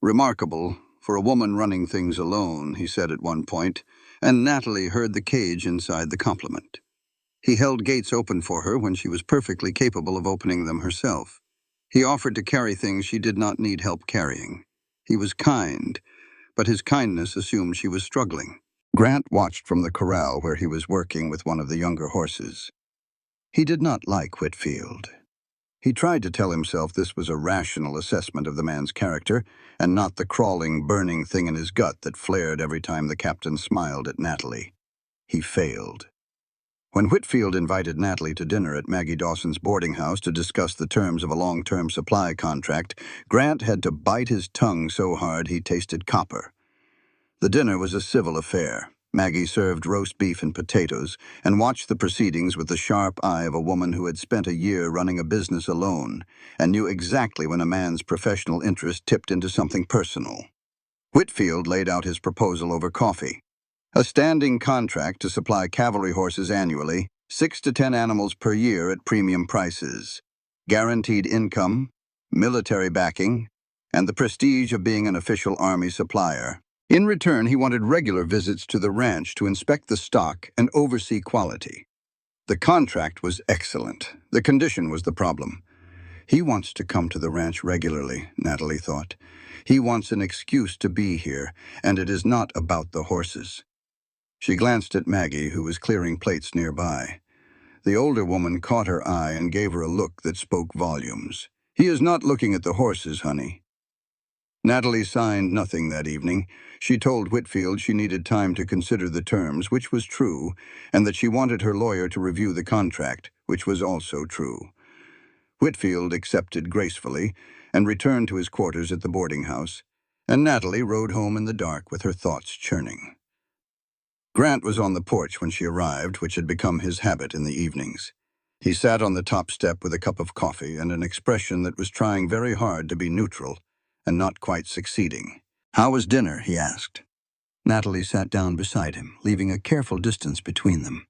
Speaker 2: "Remarkable for a woman running things alone," he said at one point, and Natalie heard the cage inside the compliment. He held gates open for her when she was perfectly capable of opening them herself. He offered to carry things she did not need help carrying. He was kind, but his kindness assumed she was struggling. Grant watched from the corral where he was working with one of the younger horses. He did not like Whitfield. He tried to tell himself this was a rational assessment of the man's character, and not the crawling, burning thing in his gut that flared every time the captain smiled at Natalie. He failed. When Whitfield invited Natalie to dinner at Maggie Dawson's boarding house to discuss the terms of a long-term supply contract, Grant had to bite his tongue so hard he tasted copper. The dinner was a civil affair. Maggie served roast beef and potatoes, and watched the proceedings with the sharp eye of a woman who had spent a year running a business alone, and knew exactly when a man's professional interest tipped into something personal. Whitfield laid out his proposal over coffee. A standing contract to supply cavalry horses annually, 6 to 10 animals per year at premium prices, guaranteed income, military backing, and the prestige of being an official Army supplier. In return, he wanted regular visits to the ranch to inspect the stock and oversee quality. The contract was excellent. The condition was the problem. He wants to come to the ranch regularly, Natalie thought. He wants an excuse to be here, and it is not about the horses. She glanced at Maggie, who was clearing plates nearby. The older woman caught her eye and gave her a look that spoke volumes. "He is not looking at the horses, honey." Natalie signed nothing that evening. She told Whitfield she needed time to consider the terms, which was true, and that she wanted her lawyer to review the contract, which was also true. Whitfield accepted gracefully and returned to his quarters at the boarding house, and Natalie rode home in the dark with her thoughts churning. Grant was on the porch when she arrived, which had become his habit in the evenings. He sat on the top step with a cup of coffee and an expression that was trying very hard to be neutral and not quite succeeding. "How was dinner?" he asked. Natalie sat down beside him, leaving a careful distance between them.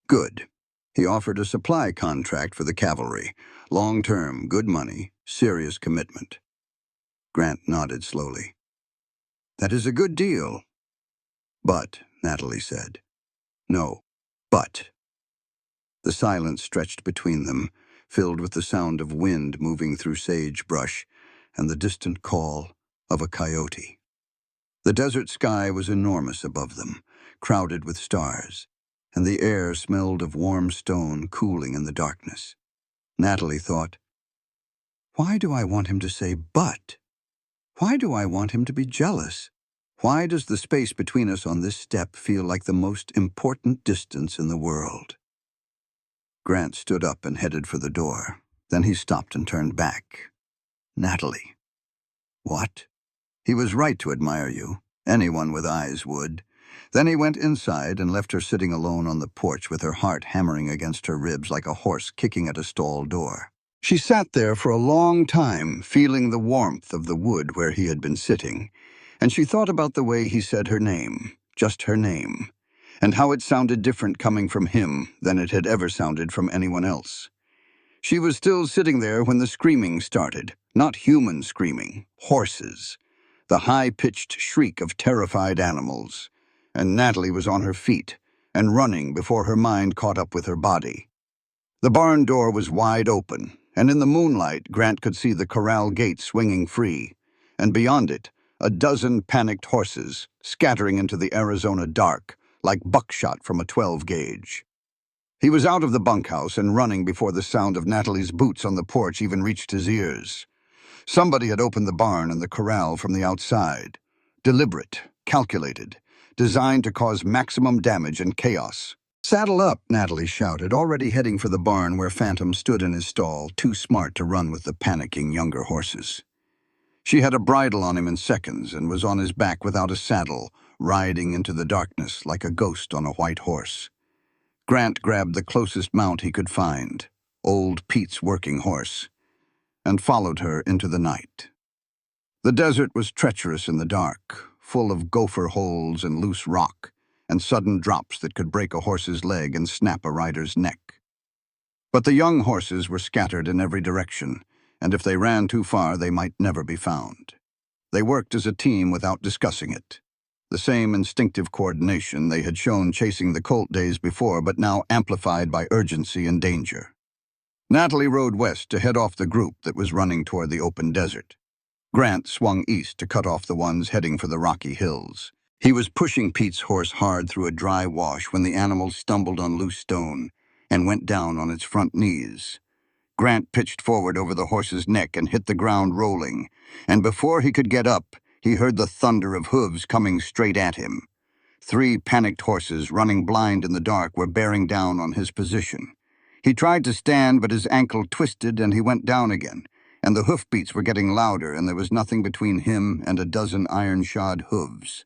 Speaker 2: "Good." He offered a supply contract for the cavalry. Long-term, good money, serious commitment. Grant nodded slowly. "That is a good deal." "But," Natalie said. "No, but." The silence stretched between them, filled with the sound of wind moving through sagebrush and the distant call of a coyote. The desert sky was enormous above them, crowded with stars. and the air smelled of warm stone cooling in the darkness. Natalie thought, "Why do I want him to say but? Why do I want him to be jealous? Why does the space between us on this step feel like the most important distance in the world?" Grant stood up and headed for the door. Then he stopped and turned back. "Natalie." "What?" "He was right to admire you. Anyone with eyes would." Then he went inside and left her sitting alone on the porch with her heart hammering against her ribs like a horse kicking at a stall door. She sat there for a long time, feeling the warmth of the wood where he had been sitting, and she thought about the way he said her name, just her name, and how it sounded different coming from him than it had ever sounded from anyone else. She was still sitting there when the screaming started, not human screaming, horses, the high-pitched shriek of terrified animals, and Natalie was on her feet and running before her mind caught up with her body. The barn door was wide open, and in the moonlight Grant could see the corral gate swinging free, and beyond it, a dozen panicked horses scattering into the Arizona dark like buckshot from a 12-gauge. He was out of the bunkhouse and running before the sound of Natalie's boots on the porch even reached his ears. Somebody had opened the barn and the corral from the outside. Deliberate, calculated, designed to cause maximum damage and chaos. "Saddle up," Natalie shouted, already heading for the barn where Phantom stood in his stall, too smart to run with the panicking younger horses. She had a bridle on him in seconds and was on his back without a saddle, riding into the darkness like a ghost on a white horse. Grant grabbed the closest mount he could find, old Pete's working horse, and followed her into the night. The desert was treacherous in the dark, full of gopher holes and loose rock, and sudden drops that could break a horse's leg and snap a rider's neck. But the young horses were scattered in every direction, and if they ran too far, they might never be found. They worked as a team without discussing it. The same instinctive coordination they had shown chasing the colt days before, but now amplified by urgency and danger. Natalie rode west to head off the group that was running toward the open desert. Grant swung east to cut off the ones heading for the rocky hills. He was pushing Pete's horse hard through a dry wash when the animal stumbled on loose stone and went down on its front knees. Grant pitched forward over the horse's neck and hit the ground rolling, and before he could get up, he heard the thunder of hooves coming straight at him. 3 panicked horses, running blind in the dark, were bearing down on his position. He tried to stand, but his ankle twisted and he went down again, and the hoofbeats were getting louder, and there was nothing between him and a dozen iron-shod hooves.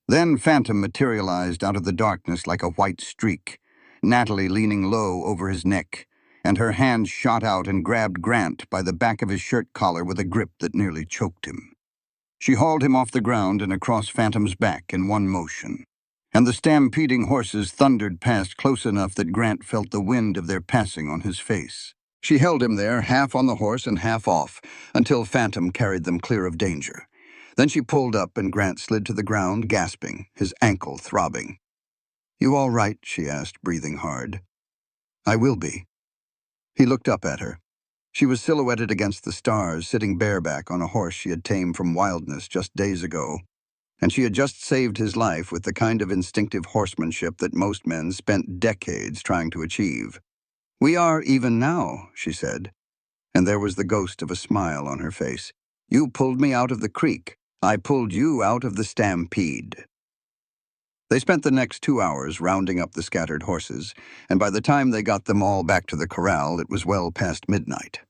Speaker 2: Then Phantom materialized out of the darkness like a white streak, Natalie leaning low over his neck, and her hand shot out and grabbed Grant by the back of his shirt collar with a grip that nearly choked him. She hauled him off the ground and across Phantom's back in one motion, and the stampeding horses thundered past close enough that Grant felt the wind of their passing on his face. She held him there, half on the horse and half off, until Phantom carried them clear of danger. Then she pulled up and Grant slid to the ground, gasping, his ankle throbbing. "You all right?" she asked, breathing hard. "I will be." He looked up at her. She was silhouetted against the stars, sitting bareback on a horse she had tamed from wildness just days ago, and she had just saved his life with the kind of instinctive horsemanship that most men spent decades trying to achieve. "We are even now," she said, and there was the ghost of a smile on her face. "You pulled me out of the creek. I pulled you out of the stampede." They spent the next 2 hours rounding up the scattered horses, and by the time they got them all back to the corral, it was well past midnight.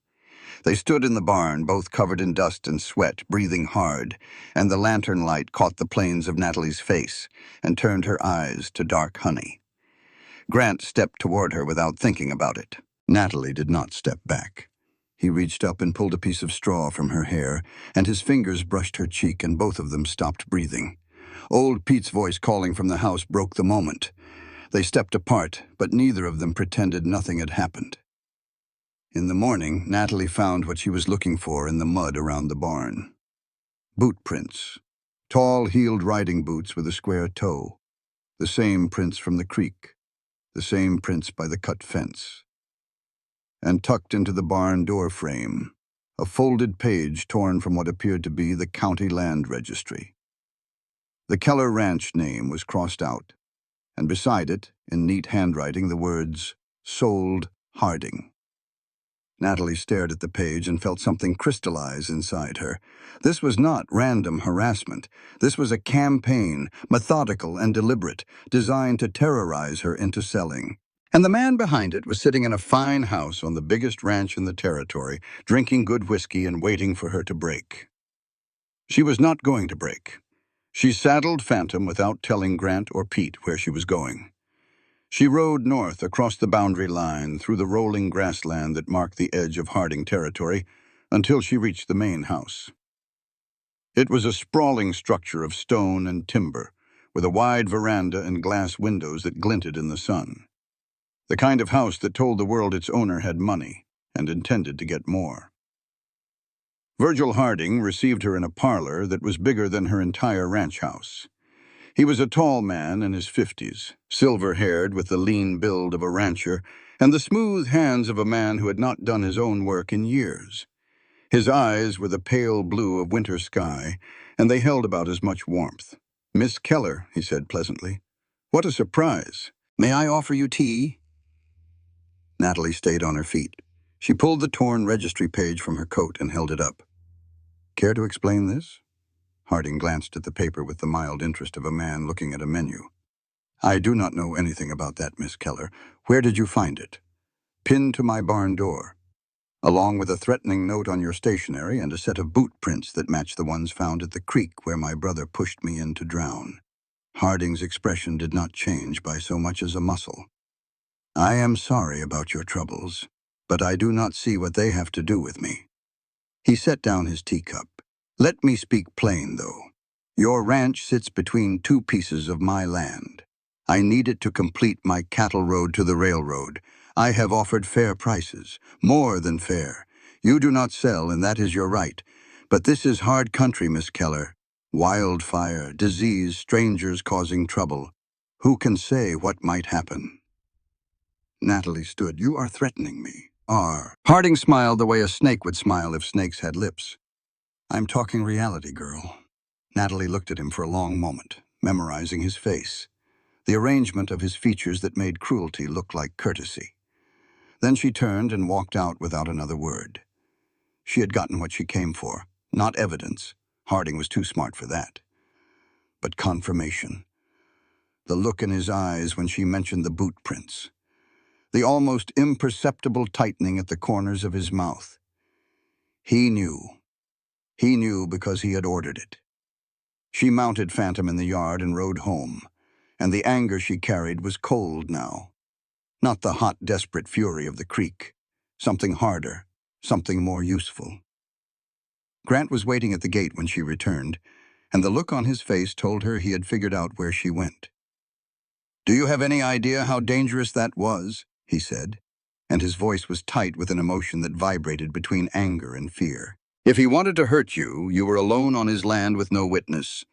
Speaker 2: They stood in the barn, both covered in dust and sweat, breathing hard, and the lantern light caught the planes of Natalie's face and turned her eyes to dark honey. Grant stepped toward her without thinking about it. Natalie did not step back. He reached up and pulled a piece of straw from her hair, and his fingers brushed her cheek, and both of them stopped breathing. Old Pete's voice calling from the house broke the moment. They stepped apart, but neither of them pretended nothing had happened. In the morning, Natalie found what she was looking for in the mud around the barn. Boot prints. Tall, heeled riding boots with a square toe. The same prints from the creek. The same prints by the cut fence. And tucked into the barn door frame, a folded page torn from what appeared to be the county land registry. The Keller Ranch name was crossed out, and beside it, in neat handwriting, the words, "Sold Harding." Natalie stared at the page and felt something crystallize inside her. This was not random harassment. This was a campaign, methodical and deliberate, designed to terrorize her into selling. And the man behind it was sitting in a fine house on the biggest ranch in the territory, drinking good whiskey and waiting for her to break. She was not going to break. She saddled Phantom without telling Grant or Pete where she was going. She rode north across the boundary line through the rolling grassland that marked the edge of Harding territory until she reached the main house. It was a sprawling structure of stone and timber with a wide veranda and glass windows that glinted in the sun. The kind of house that told the world its owner had money and intended to get more. Virgil Harding received her in a parlor that was bigger than her entire ranch house. He was a tall man in his 50s, silver-haired with the lean build of a rancher and the smooth hands of a man who had not done his own work in years. His eyes were the pale blue of winter sky, and they held about as much warmth. "Miss Keller," he said pleasantly. "What a surprise. May I offer you tea?" Natalie stayed on her feet. She pulled the torn registry page from her coat and held it up. "Care to explain this?" Harding glanced at the paper with the mild interest of a man looking at a menu. "I do not know anything about that, Miss Keller. Where did you find it?" "Pinned to my barn door, along with a threatening note on your stationery and a set of boot prints that match the ones found at the creek where my brother pushed me in to drown." Harding's expression did not change by so much as a muscle. "I am sorry about your troubles, but I do not see what they have to do with me." He set down his teacup. "Let me speak plain, though. Your ranch sits between two pieces of my land. I need it to complete my cattle road to the railroad. I have offered fair prices, more than fair. You do not sell, and that is your right. But this is hard country, Miss Keller. Wildfire, disease, strangers causing trouble. Who can say what might happen?" Natalie stood. "You are threatening me." Harding smiled the way a snake would smile if snakes had lips. "I'm talking reality, girl." Natalie looked at him for a long moment, memorizing his face, the arrangement of his features that made cruelty look like courtesy. Then she turned and walked out without another word. She had gotten what she came for, not evidence. Harding was too smart for that. But confirmation. The look in his eyes when she mentioned the boot prints. The almost imperceptible tightening at the corners of his mouth. He knew. He knew because he had ordered it. She mounted Phantom in the yard and rode home, and the anger she carried was cold now. Not the hot, desperate fury of the creek. Something harder, something more useful. Grant was waiting at the gate when she returned, and the look on his face told her he had figured out where she went. "Do you have any idea how dangerous that was?" he said, and his voice was tight with an emotion that vibrated between anger and fear. "If he wanted to hurt you, you were alone on his land with no witness."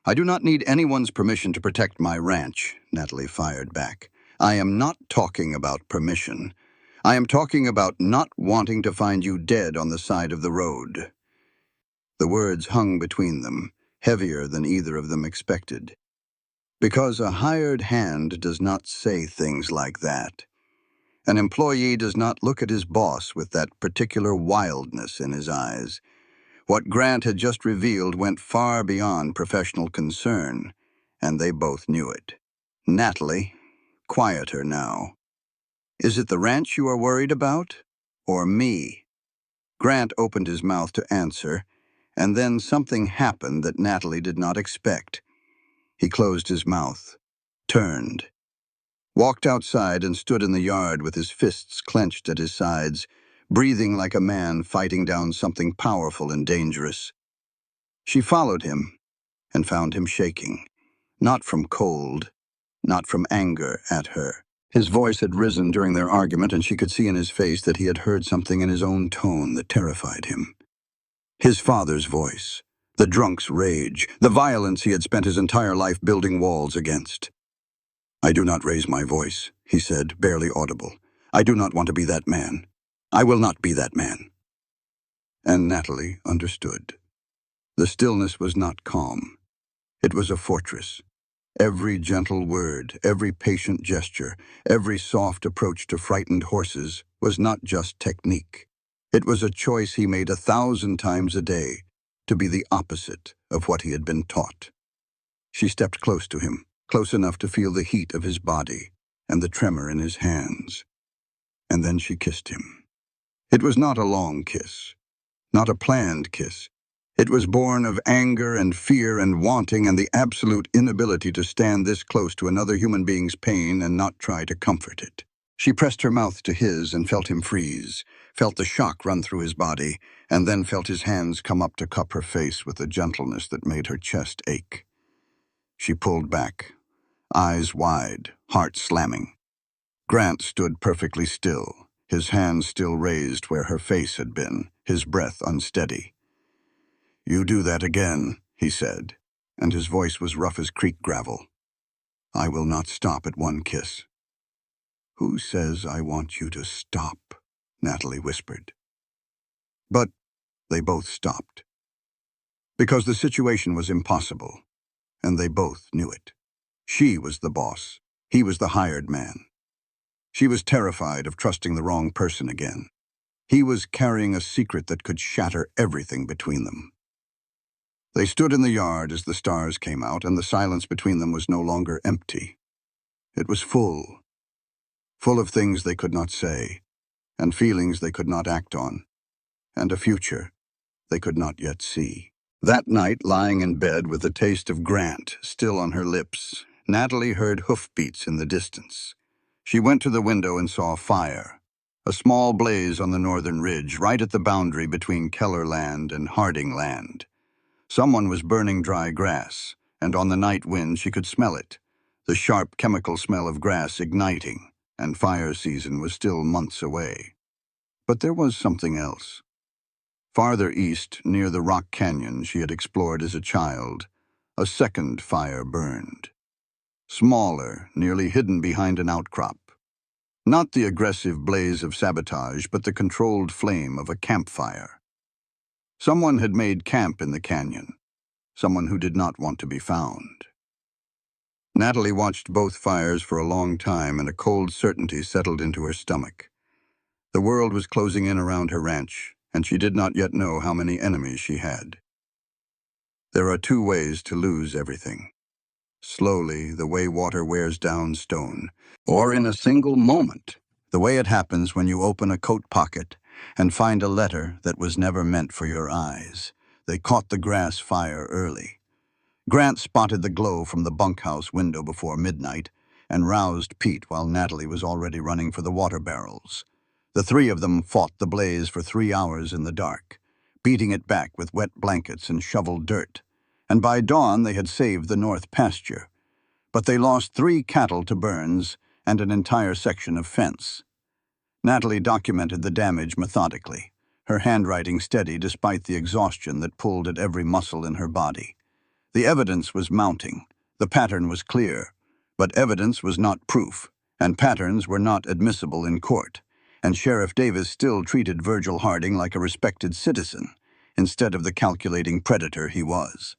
Speaker 2: "I do not need anyone's permission to protect my ranch," Natalie fired back. "I am not talking about permission. I am talking about not wanting to find you dead on the side of the road." The words hung between them, heavier than either of them expected. Because a hired hand does not say things like that. An employee does not look at his boss with that particular wildness in his eyes. What Grant had just revealed went far beyond professional concern, and they both knew it. "Natalie, quieter now. Is it the ranch you are worried about, or me?" Grant opened his mouth to answer, and then something happened that Natalie did not expect. He closed his mouth, turned, walked outside and stood in the yard with his fists clenched at his sides, breathing like a man fighting down something powerful and dangerous. She followed him and found him shaking, not from cold, not from anger at her. His voice had risen during their argument, and she could see in his face that he had heard something in his own tone that terrified him. His father's voice, the drunk's rage, the violence he had spent his entire life building walls against. "I do not raise my voice," he said, barely audible. "I do not want to be that man. I will not be that man." And Natalie understood. The stillness was not calm. It was a fortress. Every gentle word, every patient gesture, every soft approach to frightened horses was not just technique. It was a choice he made 1,000 times a day to be the opposite of what he had been taught. She stepped close to him, close enough to feel the heat of his body and the tremor in his hands. And then she kissed him. It was not a long kiss, not a planned kiss. It was born of anger and fear and wanting and the absolute inability to stand this close to another human being's pain and not try to comfort it. She pressed her mouth to his and felt him freeze, felt the shock run through his body, and then felt his hands come up to cup her face with a gentleness that made her chest ache. She pulled back, eyes wide, heart slamming. Grant stood perfectly still, his hands still raised where her face had been, his breath unsteady. "You do that again," he said, and his voice was rough as creek gravel. "I will not stop at one kiss." "Who says I want you to stop?" Natalie whispered. But they both stopped. Because the situation was impossible, and they both knew it. She was the boss. He was the hired man. She was terrified of trusting the wrong person again. He was carrying a secret that could shatter everything between them. They stood in the yard as the stars came out, and the silence between them was no longer empty. It was full of things they could not say, and feelings they could not act on, and a future they could not yet see. That night, lying in bed with the taste of Grant still on her lips, Natalie heard hoofbeats in the distance. She went to the window and saw fire, a small blaze on the northern ridge, right at the boundary between Keller land and Harding land. Someone was burning dry grass, and on the night wind she could smell it, the sharp chemical smell of grass igniting, and fire season was still months away. But there was something else. Farther east, near the rock canyon she had explored as a child, a second fire burned. Smaller, nearly hidden behind an outcrop. Not the aggressive blaze of sabotage, but the controlled flame of a campfire. Someone had made camp in the canyon. Someone who did not want to be found. Natalie watched both fires for a long time, and a cold certainty settled into her stomach. The world was closing in around her ranch, and she did not yet know how many enemies she had. There are two ways to lose everything. Slowly, the way water wears down stone, or in a single moment, the way it happens when you open a coat pocket and find a letter that was never meant for your eyes. They caught the grass fire early. Grant spotted the glow from the bunkhouse window before midnight and roused Pete while Natalie was already running for the water barrels. The three of them fought the blaze for 3 hours in the dark, beating it back with wet blankets and shoveled dirt. And by dawn they had saved the north pasture. But they lost 3 cattle to burns and an entire section of fence. Natalie documented the damage methodically, her handwriting steady despite the exhaustion that pulled at every muscle in her body. The evidence was mounting. The pattern was clear. But evidence was not proof, and patterns were not admissible in court. And Sheriff Davis still treated Virgil Harding like a respected citizen, instead of the calculating predator he was.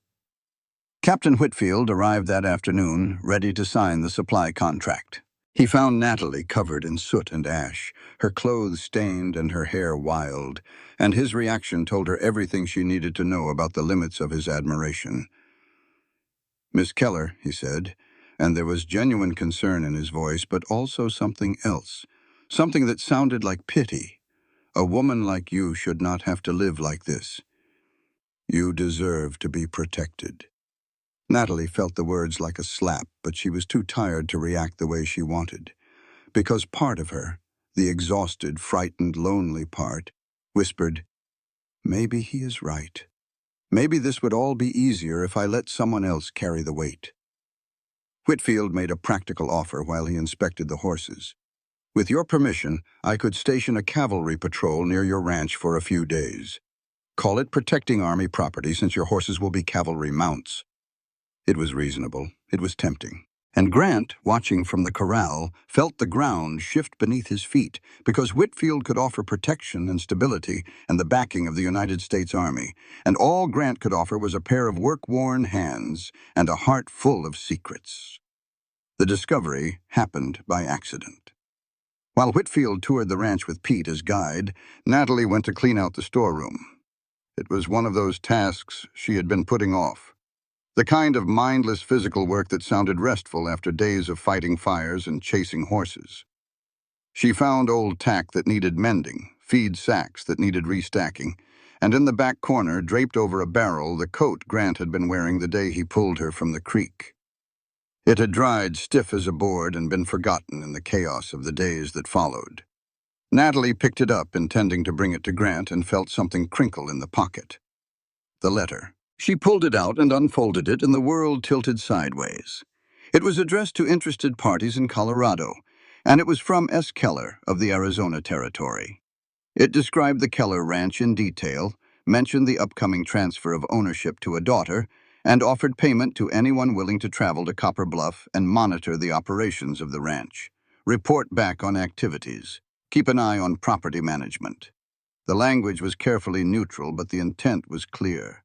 Speaker 2: Captain Whitfield arrived that afternoon, ready to sign the supply contract. He found Natalie covered in soot and ash, her clothes stained and her hair wild, and his reaction told her everything she needed to know about the limits of his admiration. "Miss Keller," he said, and there was genuine concern in his voice, but also something else, something that sounded like pity. "A woman like you should not have to live like this. You deserve to be protected." Natalie felt the words like a slap, but she was too tired to react the way she wanted. Because part of her, the exhausted, frightened, lonely part, whispered, "Maybe he is right. Maybe this would all be easier if I let someone else carry the weight." Whitfield made a practical offer while he inspected the horses. "With your permission, I could station a cavalry patrol near your ranch for a few days. Call it protecting Army property since your horses will be cavalry mounts." It was reasonable. It was tempting. And Grant, watching from the corral, felt the ground shift beneath his feet because Whitfield could offer protection and stability and the backing of the United States Army, and all Grant could offer was a pair of work-worn hands and a heart full of secrets. The discovery happened by accident. While Whitfield toured the ranch with Pete as guide, Natalie went to clean out the storeroom. It was one of those tasks she had been putting off. The kind of mindless physical work that sounded restful after days of fighting fires and chasing horses. She found old tack that needed mending, feed sacks that needed restacking, and in the back corner, draped over a barrel, the coat Grant had been wearing the day he pulled her from the creek. It had dried stiff as a board and been forgotten in the chaos of the days that followed. Natalie picked it up, intending to bring it to Grant, and felt something crinkle in the pocket. The letter. She pulled it out and unfolded it, and the world tilted sideways. It was addressed to interested parties in Colorado, and it was from S. Keller of the Arizona Territory. It described the Keller Ranch in detail, mentioned the upcoming transfer of ownership to a daughter, and offered payment to anyone willing to travel to Copper Bluff and monitor the operations of the ranch. Report back on activities. Keep an eye on property management. The language was carefully neutral, but the intent was clear.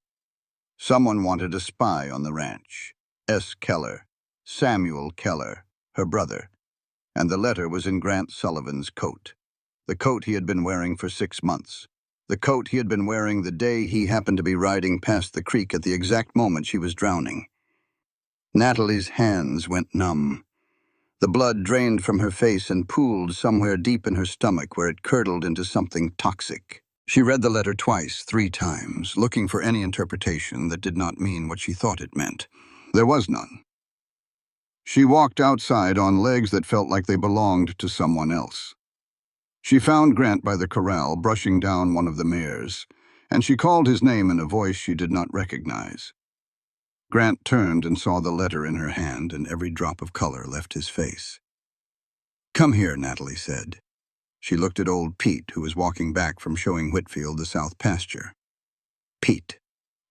Speaker 2: Someone wanted a spy on the ranch. S. Keller, Samuel Keller, her brother, and the letter was in Grant Sullivan's coat. The coat he had been wearing for 6 months. The coat he had been wearing the day he happened to be riding past the creek at the exact moment she was drowning. Natalie's hands went numb. The blood drained from her face and pooled somewhere deep in her stomach where it curdled into something toxic. She read the letter twice, 3 times, looking for any interpretation that did not mean what she thought it meant. There was none. She walked outside on legs that felt like they belonged to someone else. She found Grant by the corral, brushing down one of the mares, and she called his name in a voice she did not recognize. Grant turned and saw the letter in her hand, and every drop of color left his face. "Come here," Natalie said. She looked at old Pete, who was walking back from showing Whitfield the south pasture. "Pete,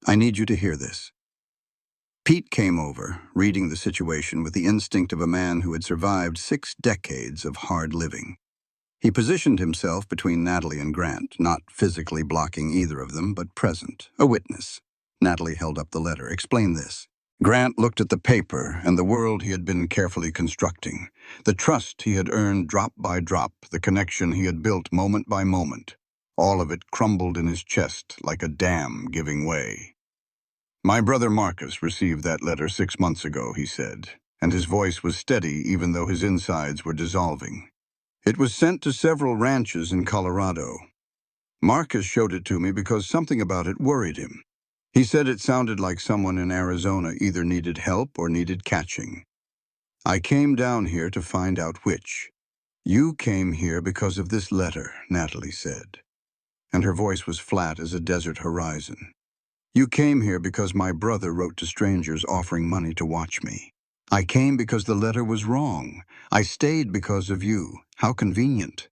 Speaker 2: I need you to hear this." Pete came over, reading the situation with the instinct of a man who had survived 6 decades of hard living. He positioned himself between Natalie and Grant, not physically blocking either of them, but present, a witness. Natalie held up the letter. "Explain this." Grant looked at the paper and the world he had been carefully constructing, the trust he had earned drop by drop, the connection he had built moment by moment. All of it crumbled in his chest like a dam giving way. "My brother Marcus received that letter 6 months ago," he said, and his voice was steady even though his insides were dissolving. "It was sent to several ranches in Colorado. Marcus showed it to me because something about it worried him. He said it sounded like someone in Arizona either needed help or needed catching. I came down here to find out which. You came here because of this letter," Natalie said, and her voice was flat as a desert horizon. "You came here because my brother wrote to strangers offering money to watch me. I came because the letter was wrong. I stayed because of you. How convenient."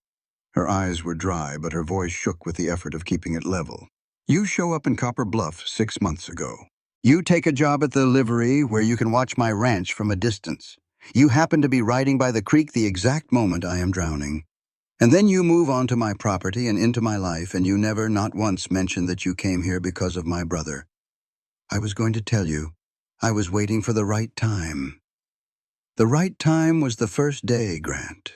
Speaker 2: Her eyes were dry, but her voice shook with the effort of keeping it level. "You show up in Copper Bluff 6 months ago. You take a job at the livery where you can watch my ranch from a distance. You happen to be riding by the creek the exact moment I am drowning. And then you move onto my property and into my life, and you never, not once, mention that you came here because of my brother. I was going to tell you. I was waiting for the right time. The right time was the first day, Grant.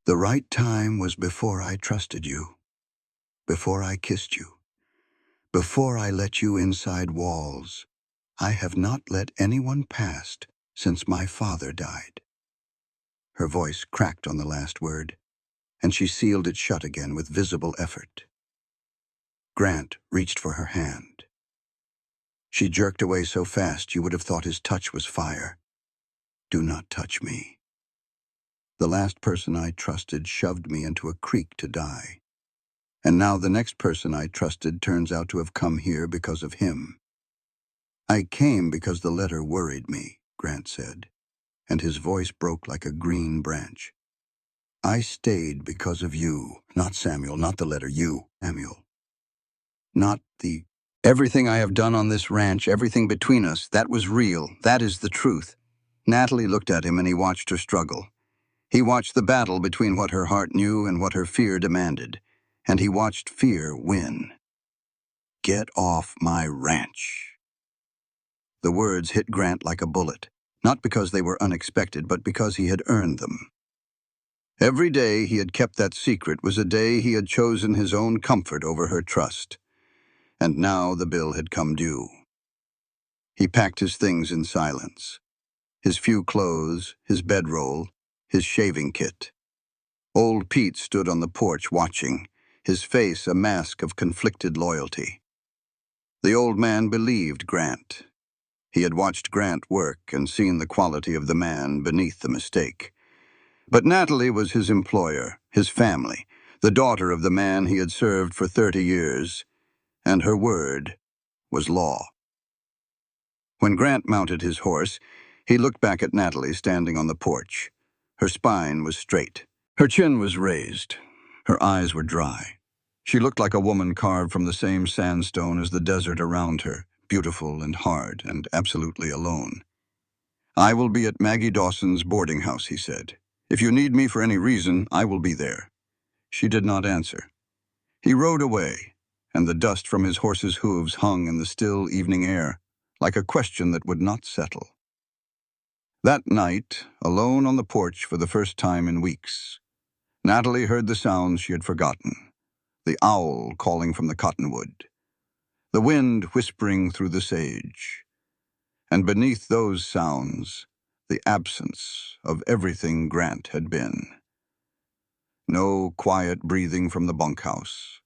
Speaker 2: The right time was before I trusted you, before I kissed you, before I let you inside walls. I have not let anyone past since my father died." Her voice cracked on the last word, and she sealed it shut again with visible effort. Grant reached for her hand. She jerked away so fast you would have thought his touch was fire. "Do not touch me. The last person I trusted shoved me into a creek to die. And now the next person I trusted turns out to have come here because of him." "I came because the letter worried me," Grant said, and his voice broke like a green branch. "I stayed because of you, not Samuel, not the letter, you, Samuel. Not the... Everything I have done on this ranch, everything between us, that was real. That is the truth. Natalie looked at him and he watched her struggle. He watched the battle between what her heart knew and what her fear demanded. And he watched fear win. "Get off my ranch." The words hit Grant like a bullet, not because they were unexpected, but because he had earned them. Every day he had kept that secret was a day he had chosen his own comfort over her trust. And now the bill had come due. He packed his things in silence. His few clothes, his bedroll, his shaving kit. Old Pete stood on the porch watching, his face a mask of conflicted loyalty. The old man believed Grant. He had watched Grant work and seen the quality of the man beneath the mistake. But Natalie was his employer, his family, the daughter of the man he had served for 30 years, and her word was law. When Grant mounted his horse, he looked back at Natalie standing on the porch. Her spine was straight. Her chin was raised. Her eyes were dry. She looked like a woman carved from the same sandstone as the desert around her, beautiful and hard and absolutely alone. "I will be at Maggie Dawson's boarding house," he said. "If you need me for any reason, I will be there." She did not answer. He rode away, and the dust from his horse's hooves hung in the still evening air, like a question that would not settle. That night, alone on the porch for the first time in weeks, Natalie heard the sounds she had forgotten. The owl calling from the cottonwood, the wind whispering through the sage, and beneath those sounds, the absence of everything Grant had been. No quiet breathing from the bunkhouse,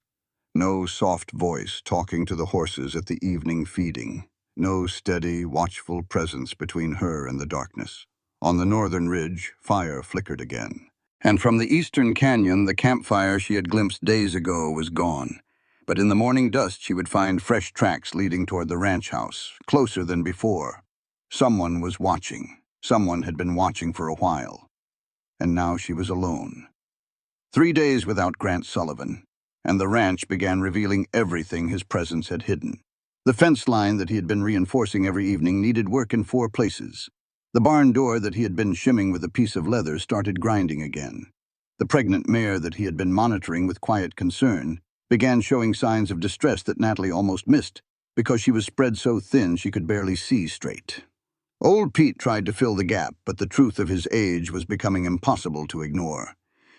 Speaker 2: no soft voice talking to the horses at the evening feeding, no steady, watchful presence between her and the darkness. On the northern ridge, fire flickered again. And from the eastern canyon, the campfire she had glimpsed days ago was gone. But in the morning dust, she would find fresh tracks leading toward the ranch house, closer than before. Someone was watching. Someone had been watching for a while. And now she was alone. 3 days without Grant Sullivan, and the ranch began revealing everything his presence had hidden. The fence line that he had been reinforcing every evening needed work in 4 places. The barn door that he had been shimming with a piece of leather started grinding again. The pregnant mare that he had been monitoring with quiet concern began showing signs of distress that Natalie almost missed because she was spread so thin she could barely see straight. Old Pete tried to fill the gap, but the truth of his age was becoming impossible to ignore.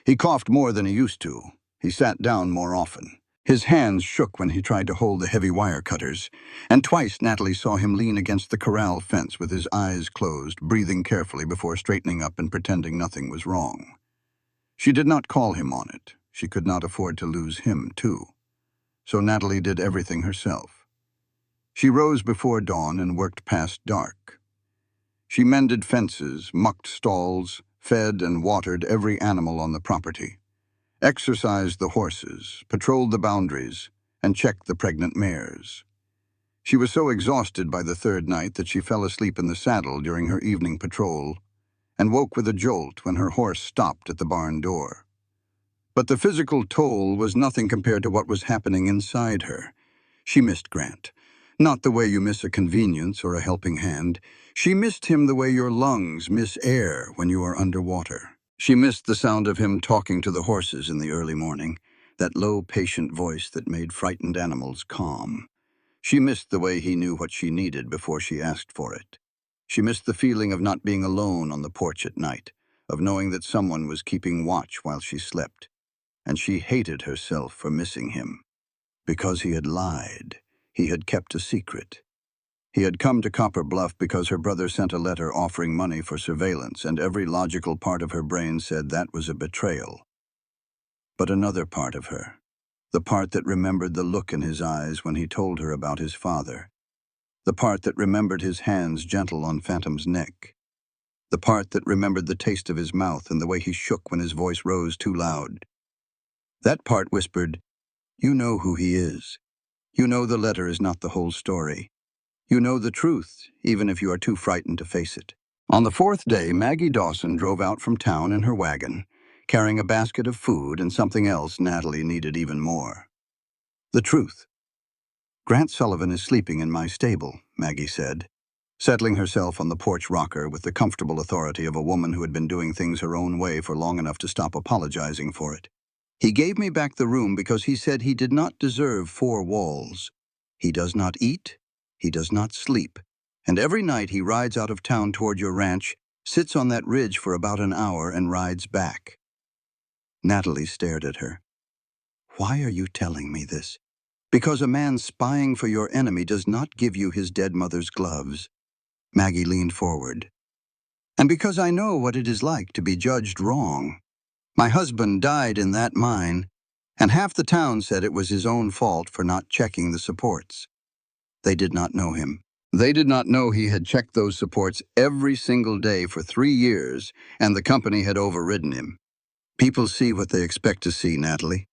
Speaker 2: He coughed more than he used to. He sat down more often. His hands shook when he tried to hold the heavy wire cutters, and twice Natalie saw him lean against the corral fence with his eyes closed, breathing carefully before straightening up and pretending nothing was wrong. She did not call him on it. She could not afford to lose him, too. So Natalie did everything herself. She rose before dawn and worked past dark. She mended fences, mucked stalls, fed and watered every animal on the property, exercised the horses, patrolled the boundaries, and checked the pregnant mares. She was so exhausted by the 3rd night that she fell asleep in the saddle during her evening patrol and woke with a jolt when her horse stopped at the barn door. But the physical toll was nothing compared to what was happening inside her. She missed Grant. Not the way you miss a convenience or a helping hand. She missed him the way your lungs miss air when you are underwater. She missed the sound of him talking to the horses in the early morning, that low, patient voice that made frightened animals calm. She missed the way he knew what she needed before she asked for it. She missed the feeling of not being alone on the porch at night, of knowing that someone was keeping watch while she slept. And she hated herself for missing him. Because he had lied. He had kept a secret. He had come to Copper Bluff because her brother sent a letter offering money for surveillance, and every logical part of her brain said that was a betrayal. But another part of her, the part that remembered the look in his eyes when he told her about his father, the part that remembered his hands gentle on Phantom's neck, the part that remembered the taste of his mouth and the way he shook when his voice rose too loud. That part whispered, "You know who he is. You know the letter is not the whole story. You know the truth, even if you are too frightened to face it." On the 4th day, Maggie Dawson drove out from town in her wagon, carrying a basket of food and something else Natalie needed even more. The truth. "Grant Sullivan is sleeping in my stable," Maggie said. settling herself on the porch rocker with the comfortable authority of a woman who had been doing things her own way for long enough to stop apologizing for it. He gave me back the room because he said he did not deserve four walls. He does not eat, he does not sleep, and every night he rides out of town toward your ranch, sits on that ridge for about an hour, and rides back. Natalie stared at her. Why are you telling me this? Because a man spying for your enemy does not give you his dead mother's gloves. Maggie leaned forward. And because I know what it is like to be judged wrong. My husband died in that mine, and half the town said it was his own fault for not checking the supports. They did not know him. They did not know he had checked those supports every single day for 3 years, and the company had overridden him. People see what they expect to see, Natalie.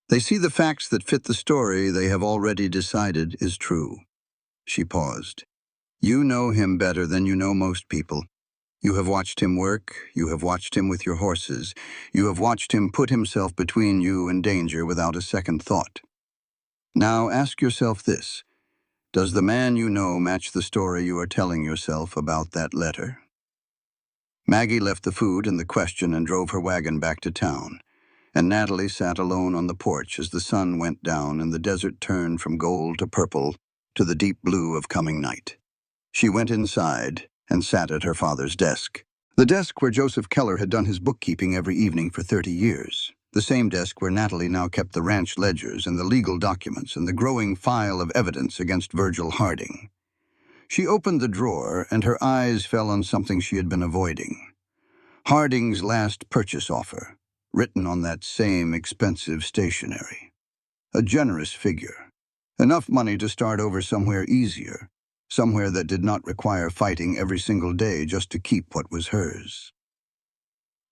Speaker 2: They see the facts that fit the story they have already decided is true. She paused. You know him better than you know most people. You have watched him work, you have watched him with your horses, you have watched him put himself between you and danger without a second thought. Now ask yourself this. Does the man you know match the story you are telling yourself about that letter? Maggie left the food and the question and drove her wagon back to town, and Natalie sat alone on the porch as the sun went down and the desert turned from gold to purple to the deep blue of coming night. She went inside and sat at her father's desk. The desk where Joseph Keller had done his bookkeeping every evening for 30 years. The same desk where Natalie now kept the ranch ledgers and the legal documents and the growing file of evidence against Virgil Harding. She opened the drawer and her eyes fell on something she had been avoiding. Harding's last purchase offer, written on that same expensive stationery. A generous figure. Enough money to start over somewhere easier. Somewhere that did not require fighting every single day just to keep what was hers.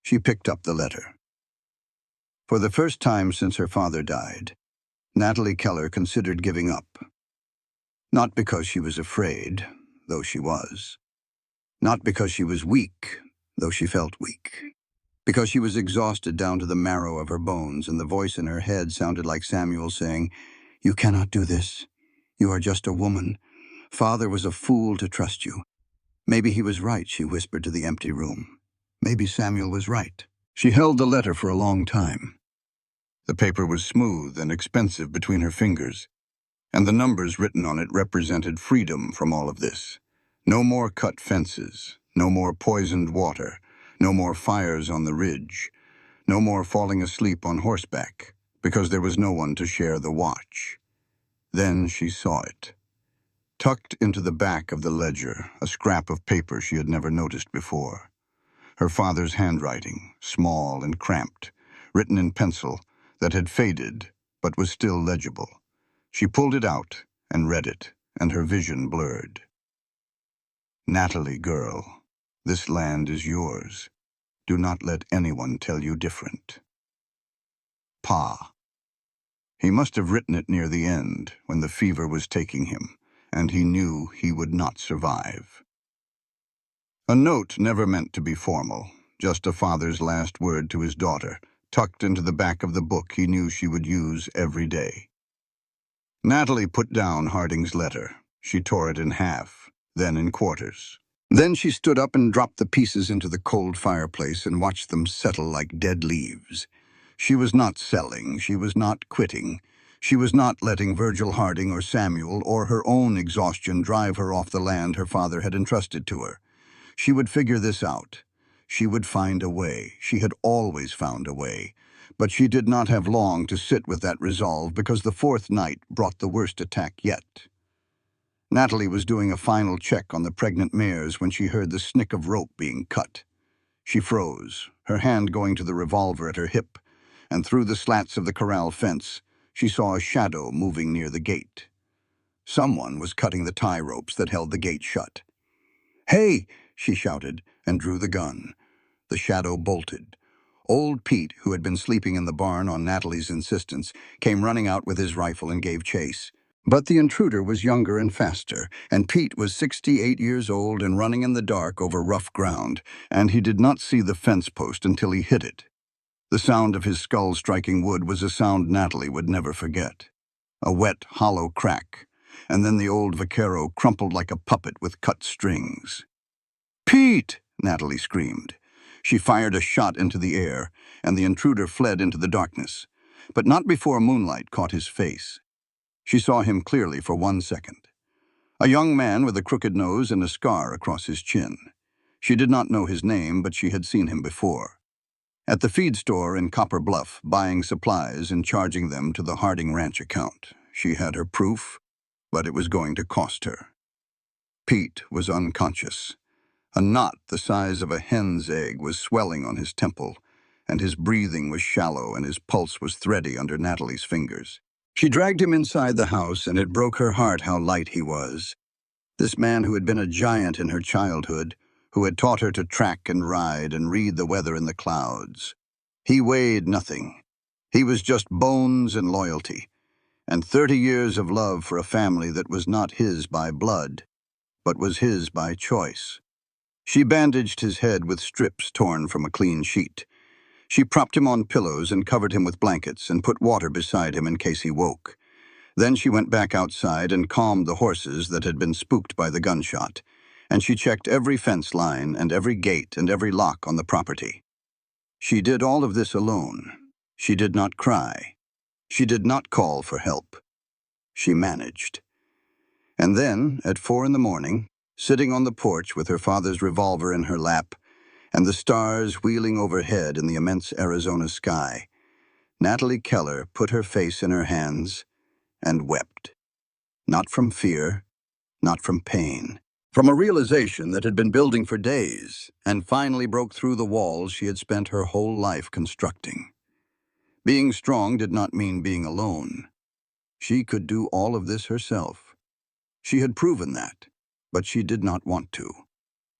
Speaker 2: She picked up the letter. For the first time since her father died, Natalie Keller considered giving up. Not because she was afraid, though she was. Not because she was weak, though she felt weak. Because she was exhausted down to the marrow of her bones, and the voice in her head sounded like Samuel saying, "You cannot do this. You are just a woman. Father was a fool to trust you." Maybe he was right, she whispered to the empty room. Maybe Samuel was right. She held the letter for a long time. The paper was smooth and expensive between her fingers, and the numbers written on it represented freedom from all of this. No more cut fences, no more poisoned water, no more fires on the ridge, no more falling asleep on horseback, because there was no one to share the watch. Then she saw it. Tucked into the back of the ledger, a scrap of paper she had never noticed before. Her father's handwriting, small and cramped, written in pencil, that had faded, but was still legible. She pulled it out and read it, and her vision blurred. Natalie, girl, this land is yours. Do not let anyone tell you different. Pa. He must have written it near the end, when the fever was taking him, and he knew he would not survive. A note never meant to be formal, just a father's last word to his daughter, tucked into the back of the book he knew she would use every day. Natalie put down Harding's letter. She tore it in half, then in quarters. Then she stood up and dropped the pieces into the cold fireplace and watched them settle like dead leaves. She was not selling, she was not quitting. She was not letting Virgil Harding or Samuel or her own exhaustion drive her off the land her father had entrusted to her. She would figure this out. She would find a way. She had always found a way. But she did not have long to sit with that resolve because the fourth night brought the worst attack yet. Natalie was doing a final check on the pregnant mares when she heard the snick of rope being cut. She froze, her hand going to the revolver at her hip, and through the slats of the corral fence, she saw a shadow moving near the gate. Someone was cutting the tie ropes that held the gate shut. "Hey!" she shouted, and drew the gun. The shadow bolted. Old Pete, who had been sleeping in the barn on Natalie's insistence, came running out with his rifle and gave chase. But the intruder was younger and faster, and Pete was 68 years old and running in the dark over rough ground, and he did not see the fence post until he hit it. The sound of his skull striking wood was a sound Natalie would never forget. A wet, hollow crack, and then the old vaquero crumpled like a puppet with cut strings. "Pete!" Natalie screamed. She fired a shot into the air, and the intruder fled into the darkness, but not before moonlight caught his face. She saw him clearly for 1 second. A young man with a crooked nose and a scar across his chin. She did not know his name, but she had seen him before. At the feed store in Copper Bluff, buying supplies and charging them to the Harding Ranch account. She had her proof, but it was going to cost her. Pete was unconscious. A knot the size of a hen's egg was swelling on his temple, and his breathing was shallow and his pulse was thready under Natalie's fingers. She dragged him inside the house, and it broke her heart how light he was. This man who had been a giant in her childhood, who had taught her to track and ride and read the weather in the clouds. He weighed nothing. He was just bones and loyalty, and 30 years of love for a family that was not his by blood, but was his by choice. She bandaged his head with strips torn from a clean sheet. She propped him on pillows and covered him with blankets and put water beside him in case he woke. Then she went back outside and calmed the horses that had been spooked by the gunshot, and she checked every fence line and every gate and every lock on the property. She did all of this alone. She did not cry. She did not call for help. She managed. And then, at 4 in the morning, sitting on the porch with her father's revolver in her lap and the stars wheeling overhead in the immense Arizona sky, Natalie Keller put her face in her hands and wept. Not from fear, not from pain, from a realization that had been building for days and finally broke through the walls she had spent her whole life constructing. Being strong did not mean being alone. She could do all of this herself. She had proven that, but she did not want to.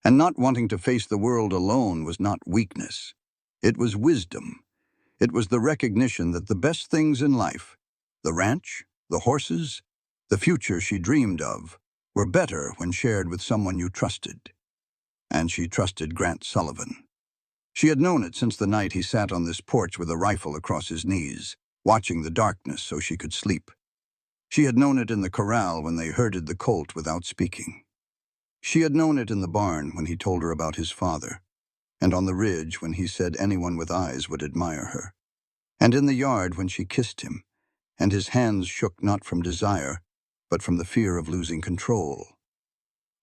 Speaker 2: And not wanting to face the world alone was not weakness. It was wisdom. It was the recognition that the best things in life, the ranch, the horses, the future she dreamed of, were better when shared with someone you trusted. And she trusted Grant Sullivan. She had known it since the night he sat on this porch with a rifle across his knees, watching the darkness so she could sleep. She had known it in the corral when they herded the colt without speaking. She had known it in the barn when he told her about his father, and on the ridge when he said anyone with eyes would admire her, and in the yard when she kissed him, and his hands shook not from desire, but from the fear of losing control.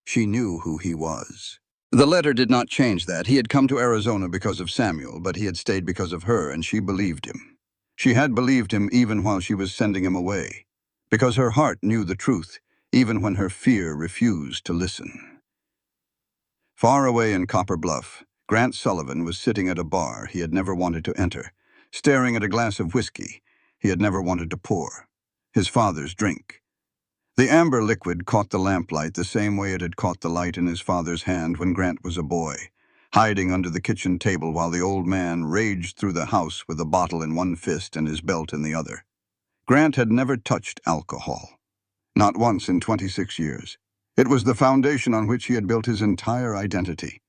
Speaker 2: She knew who he was. The letter did not change that. He had come to Arizona because of Samuel, but he had stayed because of her, and she believed him. She had believed him even while she was sending him away, because her heart knew the truth, even when her fear refused to listen. Far away in Copper Bluff, Grant Sullivan was sitting at a bar he had never wanted to enter, staring at a glass of whiskey he had never wanted to pour, his father's drink. The amber liquid caught the lamplight the same way it had caught the light in his father's hand when Grant was a boy, hiding under the kitchen table while the old man raged through the house with a bottle in one fist and his belt in the other. Grant had never touched alcohol, not once in 26 years. It was the foundation on which he had built his entire identity.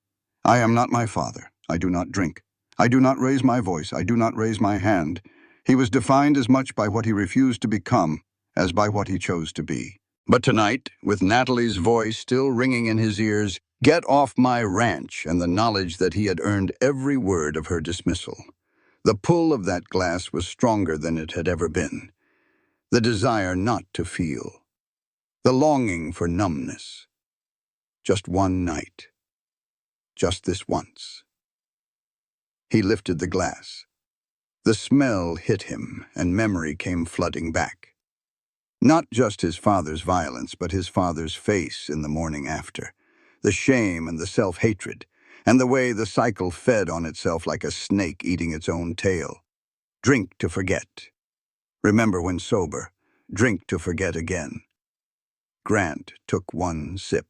Speaker 2: I am not my father. I do not drink. I do not raise my voice. I do not raise my hand. He was defined as much by what he refused to become as by what he chose to be. But tonight, with Natalie's voice still ringing in his ears, "Get off my ranch," and the knowledge that he had earned every word of her dismissal, the pull of that glass was stronger than it had ever been. The desire not to feel. The longing for numbness. Just one night. Just this once. He lifted the glass. The smell hit him, and memory came flooding back. Not just his father's violence, but his father's face in the morning after. The shame and the self-hatred, and the way the cycle fed on itself like a snake eating its own tail. Drink to forget. Remember when sober. Drink to forget again. Grant took one sip.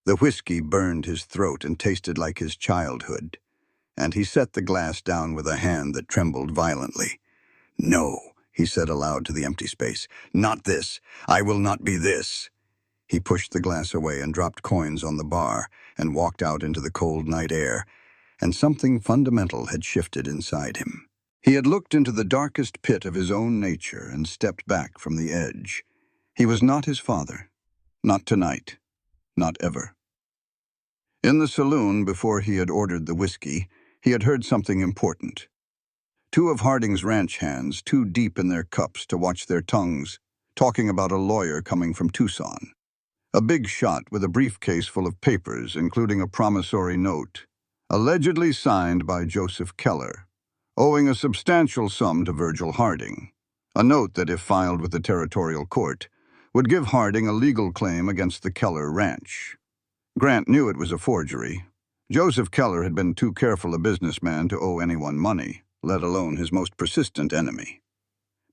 Speaker 2: The whiskey burned his throat and tasted like his childhood, and he set the glass down with a hand that trembled violently. "No," he said aloud to the empty space. "Not this. I will not be this." He pushed the glass away and dropped coins on the bar and walked out into the cold night air, and something fundamental had shifted inside him. He had looked into the darkest pit of his own nature and stepped back from the edge. He was not his father. Not tonight. Not ever. In the saloon, before he had ordered the whiskey, he had heard something important. Two of Harding's ranch hands, too deep in their cups to watch their tongues, talking about a lawyer coming from Tucson. A big shot with a briefcase full of papers, including a promissory note, allegedly signed by Joseph Keller, owing a substantial sum to Virgil Harding. A note that, if filed with the territorial court, would give Harding a legal claim against the Keller ranch. Grant knew it was a forgery. Joseph Keller had been too careful a businessman to owe anyone money, let alone his most persistent enemy.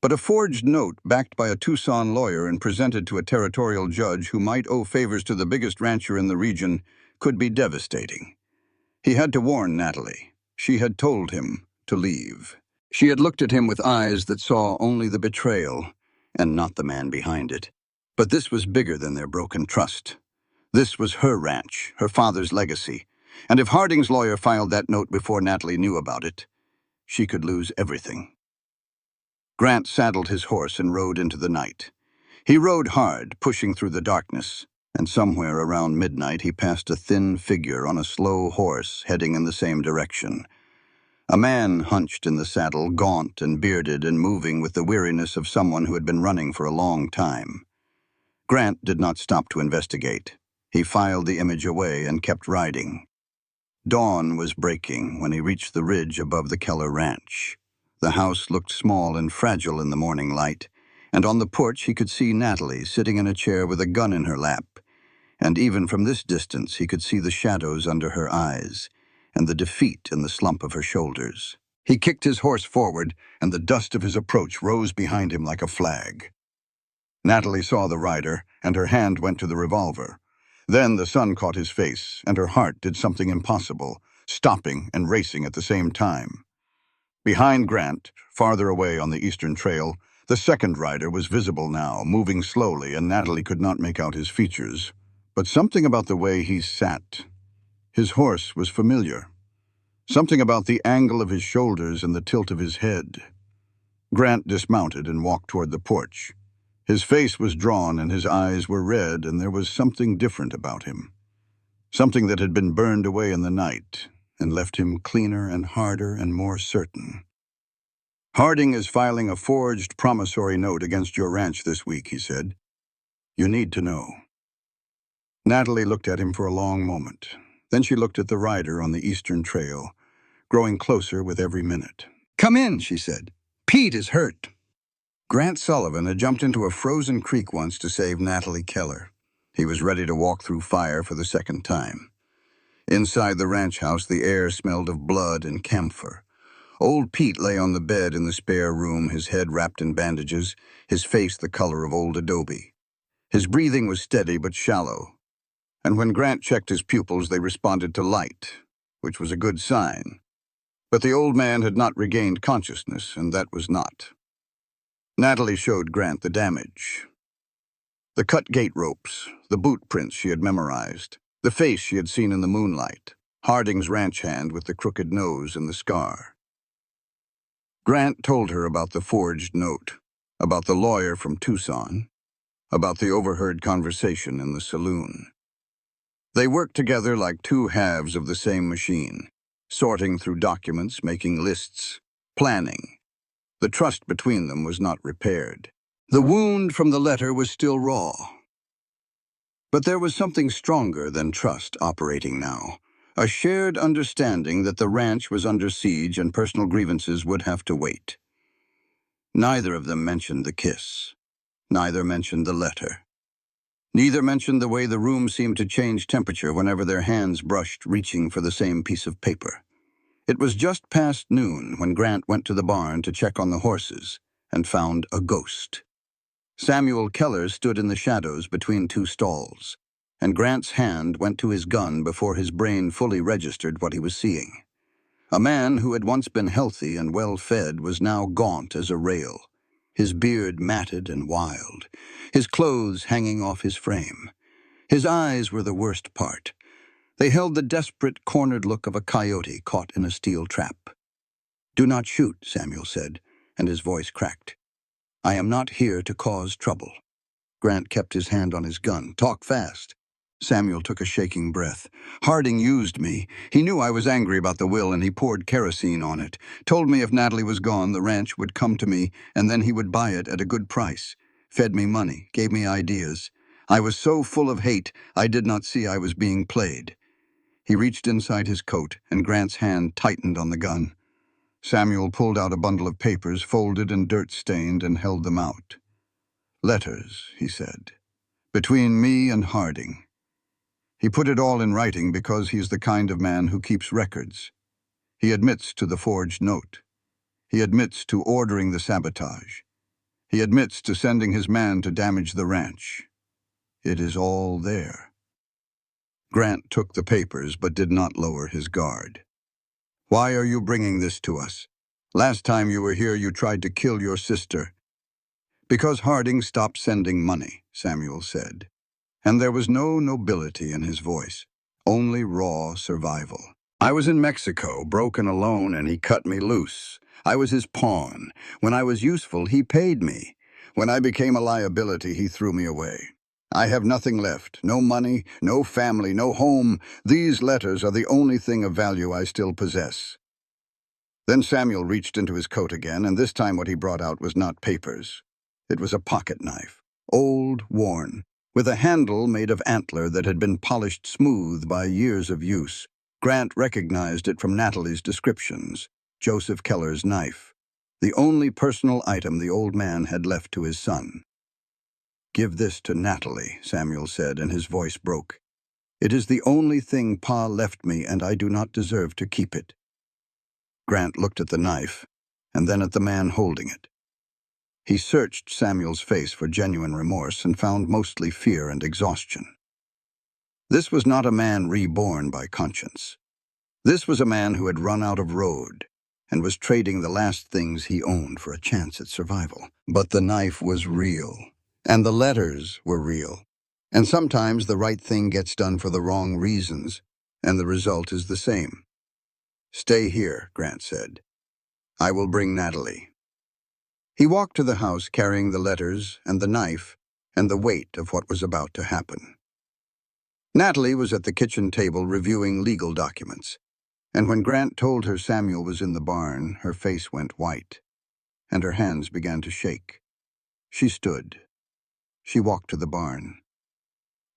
Speaker 2: But a forged note backed by a Tucson lawyer and presented to a territorial judge who might owe favors to the biggest rancher in the region could be devastating. He had to warn Natalie. She had told him to leave. She had looked at him with eyes that saw only the betrayal and not the man behind it. But this was bigger than their broken trust. This was her ranch, her father's legacy, and if Harding's lawyer filed that note before Natalie knew about it, she could lose everything. Grant saddled his horse and rode into the night. He rode hard, pushing through the darkness, and somewhere around midnight he passed a thin figure on a slow horse heading in the same direction. A man hunched in the saddle, gaunt and bearded and moving with the weariness of someone who had been running for a long time. Grant did not stop to investigate. He filed the image away and kept riding. Dawn was breaking when he reached the ridge above the Keller ranch. The house looked small and fragile in the morning light, and on the porch he could see Natalie sitting in a chair with a gun in her lap, and even from this distance he could see the shadows under her eyes and the defeat in the slump of her shoulders. He kicked his horse forward, and the dust of his approach rose behind him like a flag. Natalie saw the rider, and her hand went to the revolver. Then the sun caught his face, and her heart did something impossible, stopping and racing at the same time. Behind Grant, farther away on the eastern trail, the second rider was visible now, moving slowly, and Natalie could not make out his features. But something about the way he sat. His horse was familiar. Something about the angle of his shoulders and the tilt of his head. Grant dismounted and walked toward the porch. His face was drawn and his eyes were red, and there was something different about him. Something that had been burned away in the night and left him cleaner and harder and more certain. "Harding is filing a forged promissory note against your ranch this week," he said. "You need to know." Natalie looked at him for a long moment. Then she looked at the rider on the eastern trail, growing closer with every minute. "Come in," she said. "Pete is hurt." Grant Sullivan had jumped into a frozen creek once to save Natalie Keller. He was ready to walk through fire for the second time. Inside the ranch house, the air smelled of blood and camphor. Old Pete lay on the bed in the spare room, his head wrapped in bandages, his face the color of old adobe. His breathing was steady but shallow, and when Grant checked his pupils, they responded to light, which was a good sign. But the old man had not regained consciousness, and that was not. Natalie showed Grant the damage. The cut gate ropes, the boot prints she had memorized, the face she had seen in the moonlight, Harding's ranch hand with the crooked nose and the scar. Grant told her about the forged note, about the lawyer from Tucson, about the overheard conversation in the saloon. They worked together like two halves of the same machine, sorting through documents, making lists, planning. The trust between them was not repaired. The wound from the letter was still raw. But there was something stronger than trust operating now, a shared understanding that the ranch was under siege and personal grievances would have to wait. Neither of them mentioned the kiss. Neither mentioned the letter. Neither mentioned the way the room seemed to change temperature whenever their hands brushed, reaching for the same piece of paper. It was just past noon when Grant went to the barn to check on the horses and found a ghost. Samuel Keller stood in the shadows between two stalls, and Grant's hand went to his gun before his brain fully registered what he was seeing. A man who had once been healthy and well-fed was now gaunt as a rail, his beard matted and wild, his clothes hanging off his frame. His eyes were the worst part. They held the desperate, cornered look of a coyote caught in a steel trap. "Do not shoot," Samuel said, and his voice cracked. "I am not here to cause trouble." Grant kept his hand on his gun. "Talk fast." Samuel took a shaking breath. "Harding used me. He knew I was angry about the will, and he poured kerosene on it. Told me if Natalie was gone, the ranch would come to me, and then he would buy it at a good price. Fed me money, gave me ideas. I was so full of hate, I did not see I was being played." He reached inside his coat, and Grant's hand tightened on the gun. Samuel pulled out a bundle of papers, folded and dirt-stained, and held them out. "Letters," he said, "between me and Harding." He put it all in writing because he's the kind of man who keeps records. He admits to the forged note. He admits to ordering the sabotage. He admits to sending his man to damage the ranch. It is all there. Grant took the papers but did not lower his guard. "Why are you bringing this to us? Last time you were here, you tried to kill your sister." "Because Harding stopped sending money," Samuel said. And there was no nobility in his voice, only raw survival. "I was in Mexico, broken alone, and he cut me loose. I was his pawn. When I was useful, he paid me. When I became a liability, he threw me away. I have nothing left, no money, no family, no home. These letters are the only thing of value I still possess." Then Samuel reached into his coat again, and this time what he brought out was not papers. It was a pocket knife, old, worn, with a handle made of antler that had been polished smooth by years of use. Grant recognized it from Natalie's descriptions, Joseph Keller's knife, the only personal item the old man had left to his son. "Give this to Natalie," Samuel said, and his voice broke. "It is the only thing Pa left me, and I do not deserve to keep it." Grant looked at the knife, and then at the man holding it. He searched Samuel's face for genuine remorse and found mostly fear and exhaustion. This was not a man reborn by conscience. This was a man who had run out of road and was trading the last things he owned for a chance at survival. But the knife was real, and the letters were real. And sometimes the right thing gets done for the wrong reasons, and the result is the same. "Stay here," Grant said. "I will bring Natalie." He walked to the house carrying the letters and the knife and the weight of what was about to happen. Natalie was at the kitchen table reviewing legal documents, and when Grant told her Samuel was in the barn, her face went white, and her hands began to shake. She stood. She walked to the barn.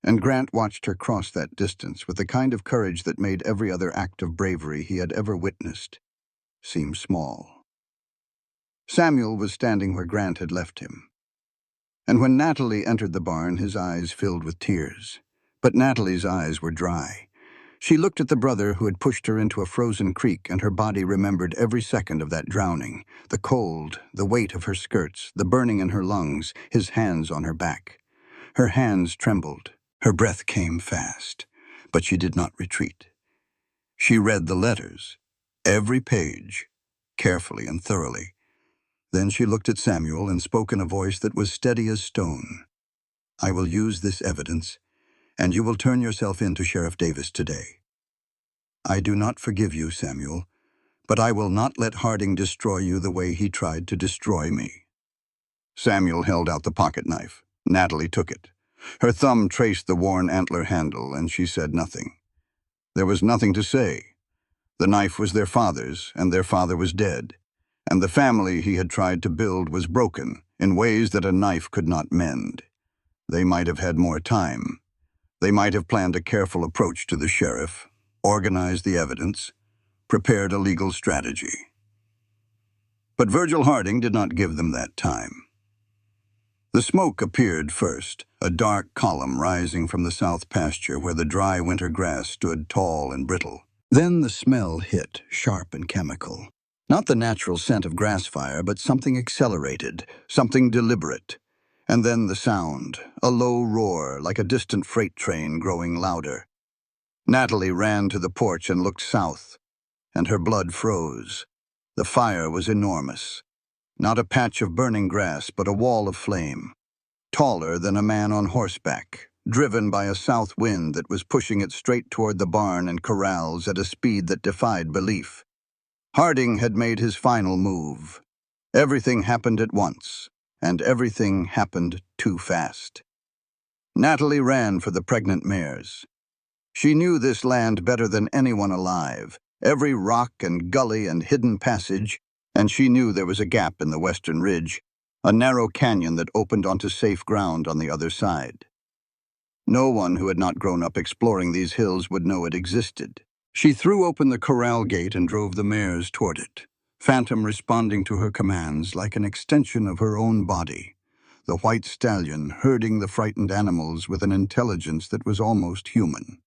Speaker 2: And Grant watched her cross that distance with the kind of courage that made every other act of bravery he had ever witnessed seem small. Samuel was standing where Grant had left him. And when Natalie entered the barn, his eyes filled with tears. But Natalie's eyes were dry. She looked at the brother who had pushed her into a frozen creek, and her body remembered every second of that drowning, the cold, the weight of her skirts, the burning in her lungs, his hands on her back. Her hands trembled. Her breath came fast, but she did not retreat. She read the letters, every page, carefully and thoroughly. Then she looked at Samuel and spoke in a voice that was steady as stone. "I will use this evidence, and you will turn yourself in to Sheriff Davis today. I do not forgive you, Samuel, but I will not let Harding destroy you the way he tried to destroy me." Samuel held out the pocket knife. Natalie took it. Her thumb traced the worn antler handle, and she said nothing. There was nothing to say. The knife was their father's, and their father was dead. And the family he had tried to build was broken in ways that a knife could not mend. They might have had more time. They might have planned a careful approach to the sheriff, organized the evidence, prepared a legal strategy. But Virgil Harding did not give them that time. The smoke appeared first, a dark column rising from the south pasture where the dry winter grass stood tall and brittle. Then the smell hit, sharp and chemical. Not the natural scent of grass fire, but something accelerated, something deliberate. And then the sound, a low roar, like a distant freight train growing louder. Natalie ran to the porch and looked south, and her blood froze. The fire was enormous. Not a patch of burning grass, but a wall of flame. Taller than a man on horseback, driven by a south wind that was pushing it straight toward the barn and corrals at a speed that defied belief. Harding had made his final move. Everything happened at once, and everything happened too fast. Natalie ran for the pregnant mares. She knew this land better than anyone alive, every rock and gully and hidden passage, and she knew there was a gap in the western ridge, a narrow canyon that opened onto safe ground on the other side. No one who had not grown up exploring these hills would know it existed. She threw open the corral gate and drove the mares toward it, Phantom responding to her commands like an extension of her own body, the white stallion herding the frightened animals with an intelligence that was almost human.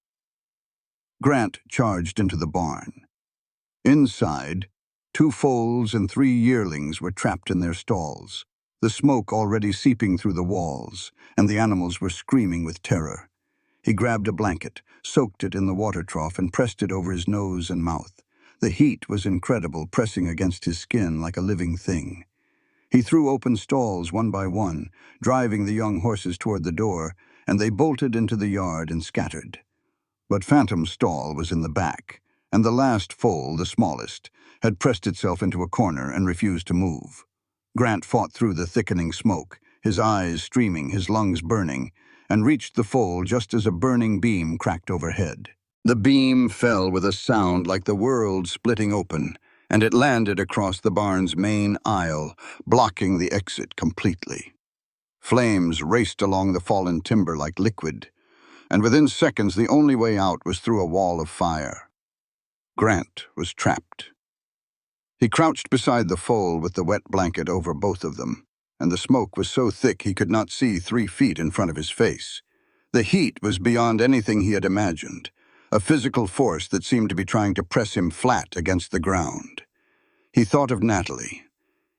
Speaker 2: Grant charged into the barn. Inside, 2 foals and 3 yearlings were trapped in their stalls, the smoke already seeping through the walls, and the animals were screaming with terror. He grabbed a blanket, soaked it in the water trough, and pressed it over his nose and mouth. The heat was incredible, pressing against his skin like a living thing. He threw open stalls one by one, driving the young horses toward the door, and they bolted into the yard and scattered. But Phantom's stall was in the back, and the last foal, the smallest, had pressed itself into a corner and refused to move. Grant fought through the thickening smoke, his eyes streaming, his lungs burning, and reached the foal just as a burning beam cracked overhead. The beam fell with a sound like the world splitting open, and it landed across the barn's main aisle, blocking the exit completely. Flames raced along the fallen timber like liquid, and within seconds the only way out was through a wall of fire. Grant was trapped. He crouched beside the foal with the wet blanket over both of them, and the smoke was so thick he could not see 3 feet in front of his face. The heat was beyond anything he had imagined, a physical force that seemed to be trying to press him flat against the ground. He thought of Natalie.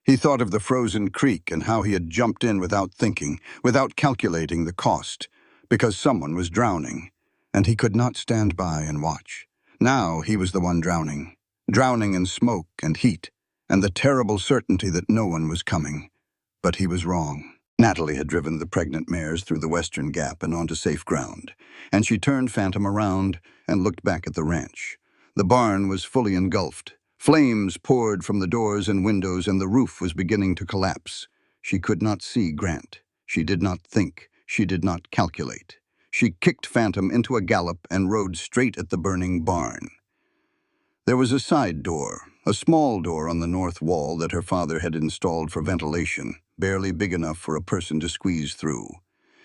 Speaker 2: He thought of the frozen creek and how he had jumped in without thinking, without calculating the cost, because someone was drowning, and he could not stand by and watch. Now he was the one drowning in smoke and heat, and the terrible certainty that no one was coming. But he was wrong. Natalie had driven the pregnant mares through the western gap and onto safe ground, and she turned Phantom around and looked back at the ranch. The barn was fully engulfed. Flames poured from the doors and windows, and the roof was beginning to collapse. She could not see Grant. She did not think. She did not calculate. She kicked Phantom into a gallop and rode straight at the burning barn. There was a side door, a small door on the north wall that her father had installed for ventilation, barely big enough for a person to squeeze through.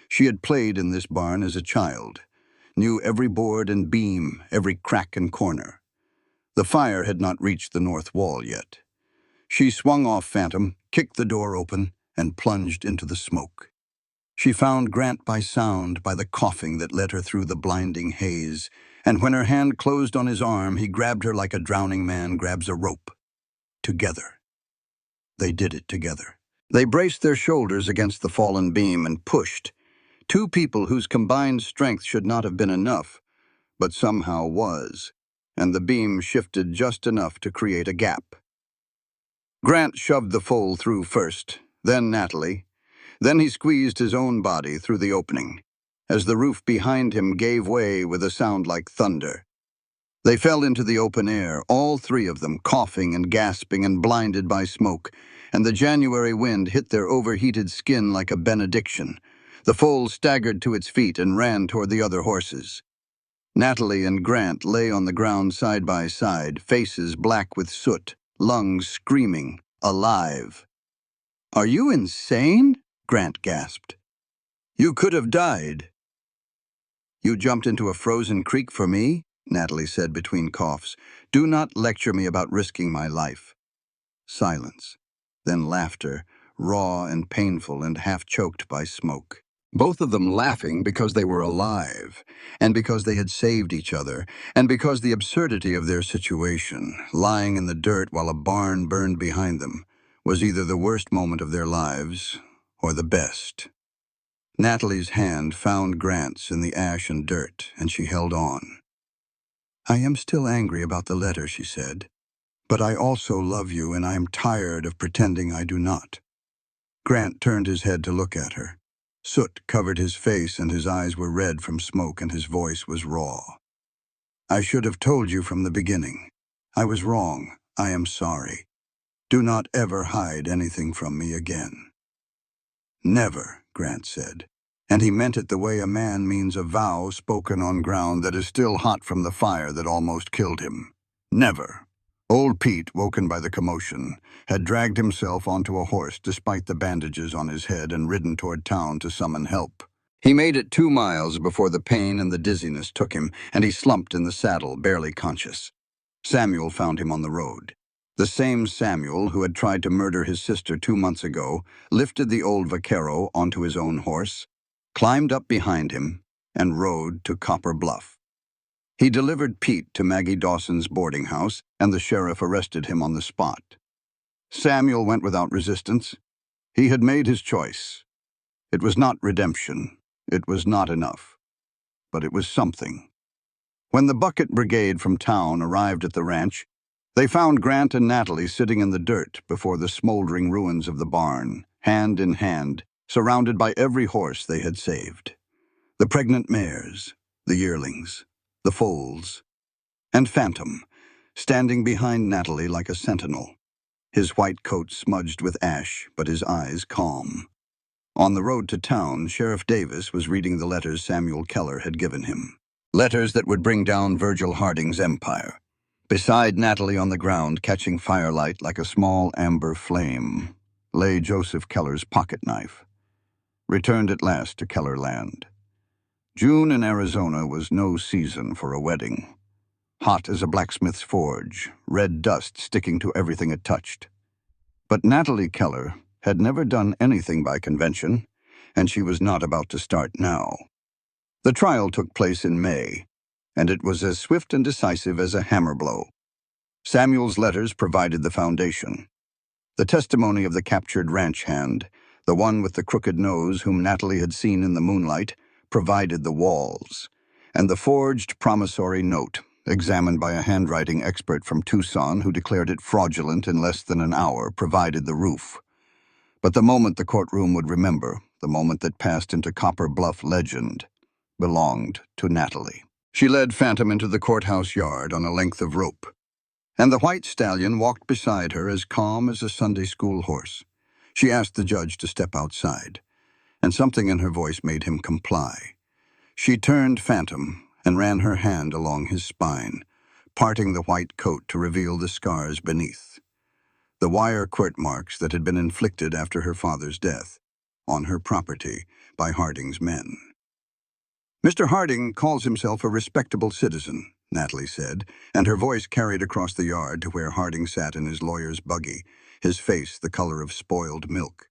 Speaker 2: She had played in this barn as a child, knew every board and beam, every crack and corner. The fire had not reached the north wall yet. She swung off Phantom, kicked the door open, and plunged into the smoke. She found Grant by sound, by the coughing that led her through the blinding haze, and when her hand closed on his arm, he grabbed her like a drowning man grabs a rope. Together. They did it together. They braced their shoulders against the fallen beam and pushed. 2 people whose combined strength should not have been enough, but somehow was, and the beam shifted just enough to create a gap. Grant shoved the foal through first, then Natalie. Then he squeezed his own body through the opening, as the roof behind him gave way with a sound like thunder. They fell into the open air, all 3 of them, coughing and gasping and blinded by smoke, and the January wind hit their overheated skin like a benediction. The foal staggered to its feet and ran toward the other horses. Natalie and Grant lay on the ground side by side, faces black with soot, lungs screaming, alive. "Are you insane?" Grant gasped. "You could have died." "You jumped into a frozen creek for me?" Natalie said between coughs. "Do not lecture me about risking my life." Silence. Then laughter, raw and painful and half-choked by smoke. Both of them laughing because they were alive, and because they had saved each other, and because the absurdity of their situation, lying in the dirt while a barn burned behind them, was either the worst moment of their lives or the best. Natalie's hand found Grant's in the ash and dirt, and she held on. "I am still angry about the letter," she said, "but I also love you, and I am tired of pretending I do not." Grant turned his head to look at her. Soot covered his face, and his eyes were red from smoke, and his voice was raw. "I should have told you from the beginning. I was wrong. I am sorry. Do not ever hide anything from me again." "Never," Grant said. And he meant it the way a man means a vow spoken on ground that is still hot from the fire that almost killed him. Never. Old Pete, woken by the commotion, had dragged himself onto a horse despite the bandages on his head and ridden toward town to summon help. He made it 2 miles before the pain and the dizziness took him, and he slumped in the saddle, barely conscious. Samuel found him on the road. The same Samuel who had tried to murder his sister 2 months ago lifted the old vaquero onto his own horse, climbed up behind him, and rode to Copper Bluff. He delivered Pete to Maggie Dawson's boarding house, and the sheriff arrested him on the spot. Samuel went without resistance. He had made his choice. It was not redemption. It was not enough. But it was something. When the bucket brigade from town arrived at the ranch, they found Grant and Natalie sitting in the dirt before the smoldering ruins of the barn, hand in hand, surrounded by every horse they had saved. The pregnant mares, the yearlings, the foals, and Phantom, standing behind Natalie like a sentinel, his white coat smudged with ash, but his eyes calm. On the road to town, Sheriff Davis was reading the letters Samuel Keller had given him. Letters that would bring down Virgil Harding's empire. Beside Natalie on the ground, catching firelight like a small amber flame, lay Joseph Keller's pocket knife. Returned at last to Keller land. June in Arizona was no season for a wedding. Hot as a blacksmith's forge, red dust sticking to everything it touched. But Natalie Keller had never done anything by convention, and she was not about to start now. The trial took place in May, and it was as swift and decisive as a hammer blow. Samuel's letters provided the foundation. The testimony of the captured ranch hand, the one with the crooked nose whom Natalie had seen in the moonlight, provided the walls, and the forged promissory note, examined by a handwriting expert from Tucson who declared it fraudulent in less than an hour, provided the roof. But the moment the courtroom would remember, the moment that passed into Copper Bluff legend, belonged to Natalie. She led Phantom into the courthouse yard on a length of rope, and the white stallion walked beside her as calm as a Sunday school horse. She asked the judge to step outside, and something in her voice made him comply. She turned Phantom and ran her hand along his spine, parting the white coat to reveal the scars beneath. The wire quirt marks that had been inflicted after her father's death, on her property, by Harding's men. "Mr. Harding calls himself a respectable citizen," Natalie said, and her voice carried across the yard to where Harding sat in his lawyer's buggy, his face the color of spoiled milk.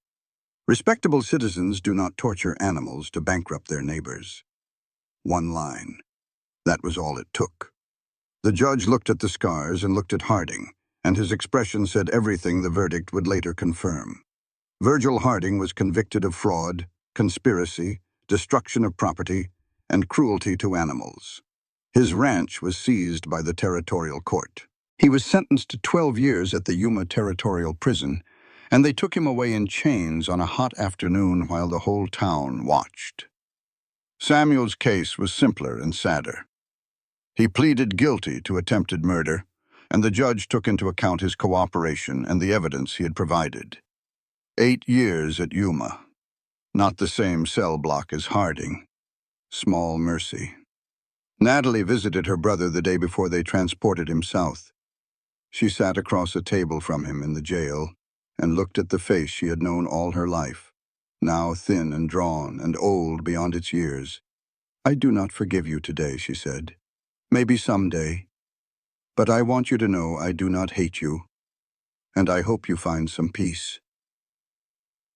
Speaker 2: "Respectable citizens do not torture animals to bankrupt their neighbors." One line. That was all it took. The judge looked at the scars and looked at Harding, and his expression said everything the verdict would later confirm. Virgil Harding was convicted of fraud, conspiracy, destruction of property, and cruelty to animals. His ranch was seized by the territorial court. He was sentenced to 12 years at the Yuma Territorial Prison, and they took him away in chains on a hot afternoon while the whole town watched. Samuel's case was simpler and sadder. He pleaded guilty to attempted murder, and the judge took into account his cooperation and the evidence he had provided. 8 years at Yuma. Not the same cell block as Harding. Small mercy. Natalie visited her brother the day before they transported him south. She sat across a table from him in the jail and looked at the face she had known all her life, now thin and drawn and old beyond its years. "I do not forgive you today," she said. "Maybe someday. But I want you to know I do not hate you, and I hope you find some peace."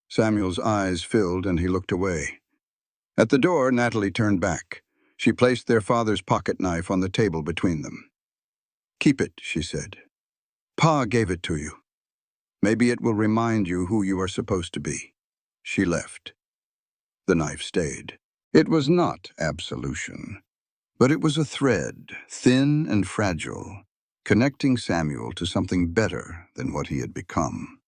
Speaker 2: Samuel's eyes filled and he looked away. At the door, Natalie turned back. She placed their father's pocket knife on the table between them. "Keep it," she said. "Pa gave it to you. Maybe it will remind you who you are supposed to be." She left. The knife stayed. It was not absolution, but it was a thread, thin and fragile, connecting Samuel to something better than what he had become.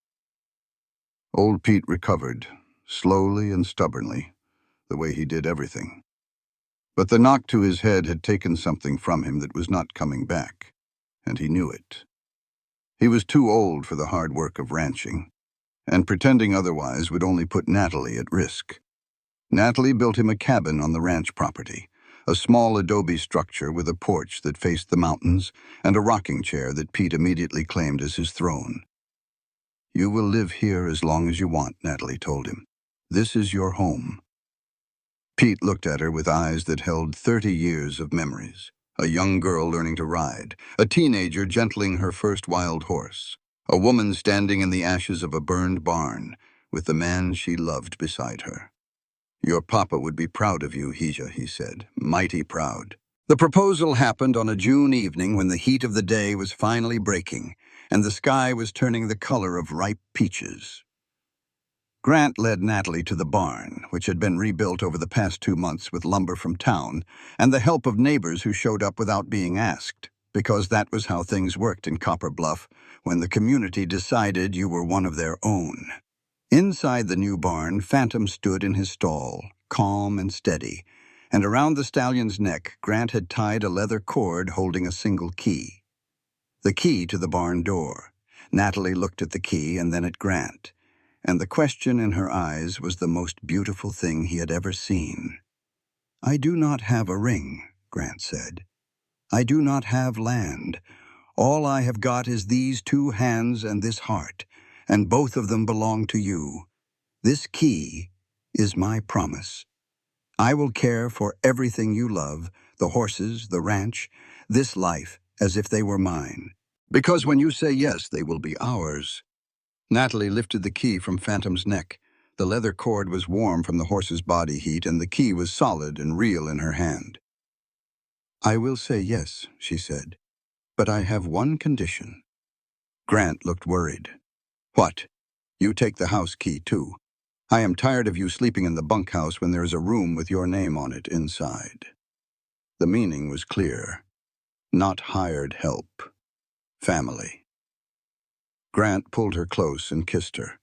Speaker 2: Old Pete recovered, slowly and stubbornly, the way he did everything. But the knock to his head had taken something from him that was not coming back, and he knew it. He was too old for the hard work of ranching, and pretending otherwise would only put Natalie at risk. Natalie built him a cabin on the ranch property, a small adobe structure with a porch that faced the mountains and a rocking chair that Pete immediately claimed as his throne. "You will live here as long as you want," Natalie told him. "This is your home." Pete looked at her with eyes that held 30 years of memories. A young girl learning to ride, a teenager gentling her first wild horse, a woman standing in the ashes of a burned barn with the man she loved beside her. "Your papa would be proud of you, Hija," he said, "mighty proud." The proposal happened on a June evening when the heat of the day was finally breaking and the sky was turning the color of ripe peaches. Grant led Natalie to the barn, which had been rebuilt over the past 2 months with lumber from town and the help of neighbors who showed up without being asked, because that was how things worked in Copper Bluff when the community decided you were one of their own. Inside the new barn, Phantom stood in his stall, calm and steady, and around the stallion's neck, Grant had tied a leather cord holding a single key. The key to the barn door. Natalie looked at the key and then at Grant, and the question in her eyes was the most beautiful thing he had ever seen. "I do not have a ring," Grant said. "I do not have land. All I have got is these 2 hands and this heart, and both of them belong to you. This key is my promise. I will care for everything you love, the horses, the ranch, this life, as if they were mine. Because when you say yes, they will be ours." Natalie lifted the key from Phantom's neck. The leather cord was warm from the horse's body heat, and the key was solid and real in her hand. "I will say yes," she said, "but I have one condition." Grant looked worried. "What? You take the house key, too. I am tired of you sleeping in the bunkhouse when there is a room with your name on it inside." The meaning was clear. Not hired help. Family. Grant pulled her close and kissed her,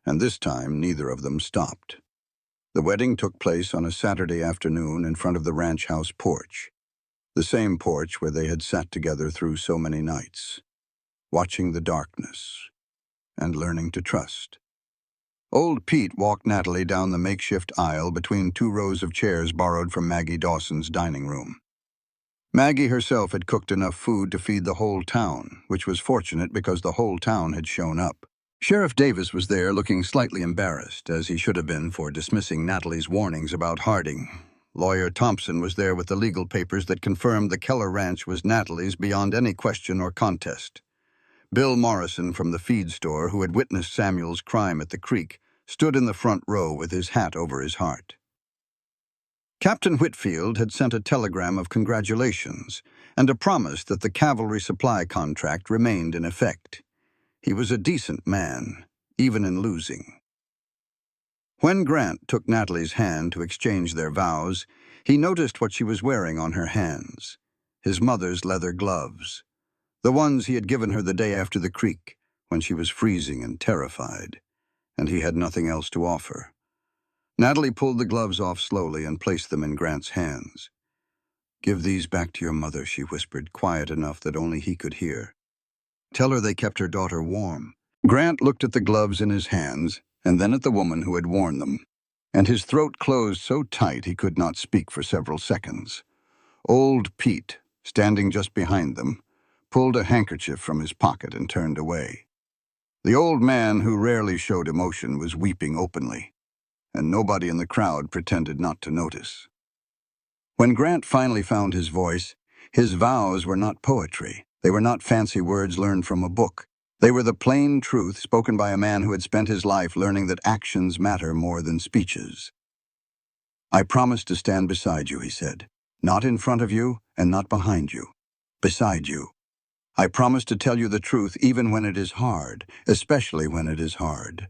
Speaker 2: and this time neither of them stopped. The wedding took place on a Saturday afternoon in front of the ranch house porch, the same porch where they had sat together through so many nights, watching the darkness and learning to trust. Old Pete walked Natalie down the makeshift aisle between 2 rows of chairs borrowed from Maggie Dawson's dining room. Maggie herself had cooked enough food to feed the whole town, which was fortunate because the whole town had shown up. Sheriff Davis was there looking slightly embarrassed, as he should have been for dismissing Natalie's warnings about Harding. Lawyer Thompson was there with the legal papers that confirmed the Keller Ranch was Natalie's beyond any question or contest. Bill Morrison from the feed store, who had witnessed Samuel's crime at the creek, stood in the front row with his hat over his heart. Captain Whitfield had sent a telegram of congratulations and a promise that the cavalry supply contract remained in effect. He was a decent man, even in losing. When Grant took Natalie's hand to exchange their vows, he noticed what she was wearing on her hands, his mother's leather gloves, the ones he had given her the day after the creek, when she was freezing and terrified, and he had nothing else to offer. Natalie pulled the gloves off slowly and placed them in Grant's hands. "Give these back to your mother," she whispered, quiet enough that only he could hear. "Tell her they kept her daughter warm." Grant looked at the gloves in his hands, and then at the woman who had worn them, and his throat closed so tight he could not speak for several seconds. Old Pete, standing just behind them, pulled a handkerchief from his pocket and turned away. The old man, who rarely showed emotion, was weeping openly, and nobody in the crowd pretended not to notice. When Grant finally found his voice, his vows were not poetry. They were not fancy words learned from a book. They were the plain truth spoken by a man who had spent his life learning that actions matter more than speeches. "I promise to stand beside you," he said. "Not in front of you and not behind you. Beside you. I promise to tell you the truth even when it is hard, especially when it is hard.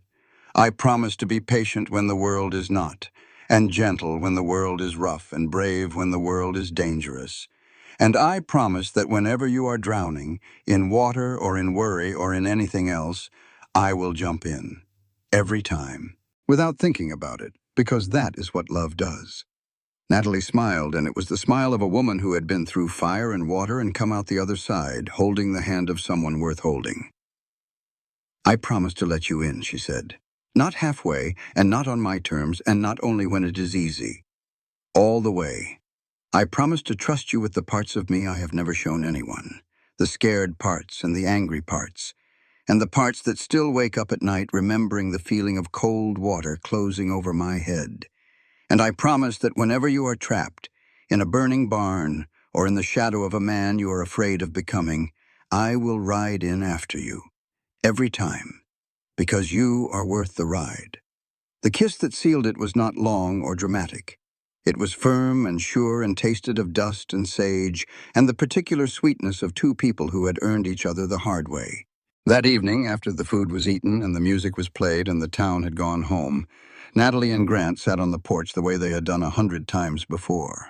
Speaker 2: I promise to be patient when the world is not, and gentle when the world is rough, and brave when the world is dangerous. And I promise that whenever you are drowning, in water or in worry or in anything else, I will jump in. Every time. Without thinking about it, because that is what love does." Natalie smiled, and it was the smile of a woman who had been through fire and water and come out the other side, holding the hand of someone worth holding. "I promise to let you in," she said. Not halfway, and not on my terms, and not only when it is easy. All the way. I promise to trust you with the parts of me I have never shown anyone. The scared parts and the angry parts. And the parts that still wake up at night remembering the feeling of cold water closing over my head. And I promise that whenever you are trapped, in a burning barn, or in the shadow of a man you are afraid of becoming, I will ride in after you. Every time. Because you are worth the ride. The kiss that sealed it was not long or dramatic. It was firm and sure and tasted of dust and sage and the particular sweetness of two people who had earned each other the hard way. That evening, after the food was eaten and the music was played and the town had gone home, Natalie and Grant sat on the porch the way they had done 100 times before.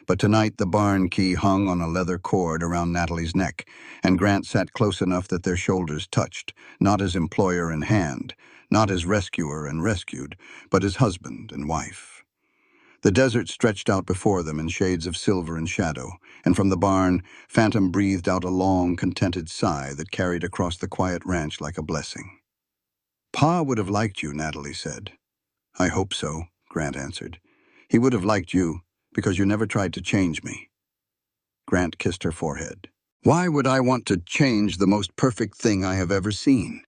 Speaker 2: But tonight the barn key hung on a leather cord around Natalie's neck, and Grant sat close enough that their shoulders touched, not as employer and hand, not as rescuer and rescued, but as husband and wife. The desert stretched out before them in shades of silver and shadow, and from the barn, Phantom breathed out a long, contented sigh that carried across the quiet ranch like a blessing. "Pa would have liked you," Natalie said. "I hope so," Grant answered. "He would have liked you, because you never tried to change me." Grant kissed her forehead. "Why would I want to change the most perfect thing I have ever seen?"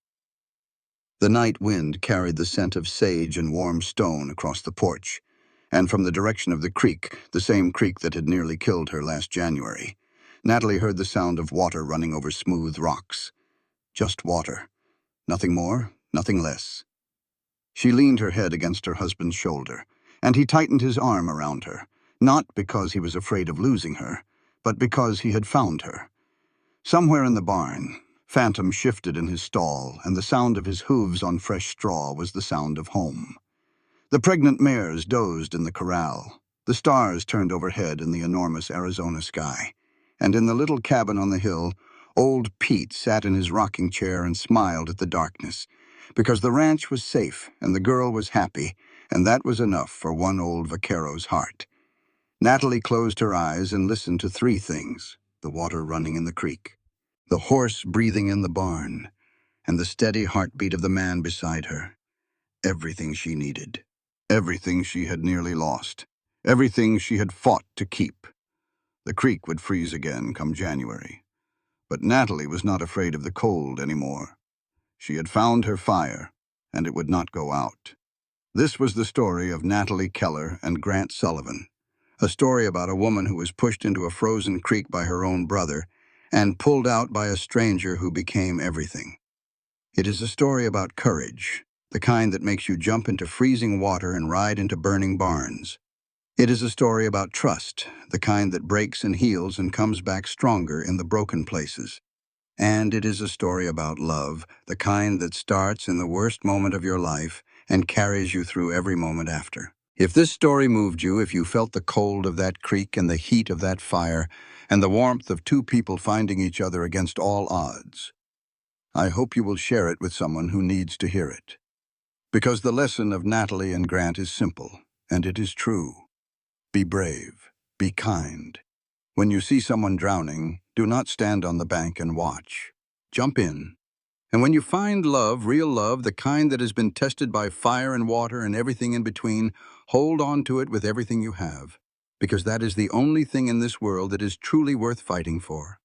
Speaker 2: The night wind carried the scent of sage and warm stone across the porch, and from the direction of the creek, the same creek that had nearly killed her last January, Natalie heard the sound of water running over smooth rocks. Just water. Nothing more, nothing less. She leaned her head against her husband's shoulder, and he tightened his arm around her, not because he was afraid of losing her, but because he had found her. Somewhere in the barn, Phantom shifted in his stall, and the sound of his hooves on fresh straw was the sound of home. The pregnant mares dozed in the corral. The stars turned overhead in the enormous Arizona sky. And in the little cabin on the hill, old Pete sat in his rocking chair and smiled at the darkness, because the ranch was safe and the girl was happy, and that was enough for one old vaquero's heart. Natalie closed her eyes and listened to three things: the water running in the creek, the horse breathing in the barn, and the steady heartbeat of the man beside her. Everything she needed. Everything she had nearly lost. Everything she had fought to keep. The creek would freeze again come January. But Natalie was not afraid of the cold anymore. She had found her fire, and it would not go out. This was the story of Natalie Keller and Grant Sullivan. A story about a woman who was pushed into a frozen creek by her own brother and pulled out by a stranger who became everything. It is a story about courage, the kind that makes you jump into freezing water and ride into burning barns. It is a story about trust, the kind that breaks and heals and comes back stronger in the broken places. And it is a story about love, the kind that starts in the worst moment of your life and carries you through every moment after. If this story moved you, if you felt the cold of that creek and the heat of that fire, and the warmth of two people finding each other against all odds, I hope you will share it with someone who needs to hear it. Because the lesson of Natalie and Grant is simple, and it is true. Be brave. Be kind. When you see someone drowning, do not stand on the bank and watch. Jump in. And when you find love, real love, the kind that has been tested by fire and water and everything in between, hold on to it with everything you have, because that is the only thing in this world that is truly worth fighting for.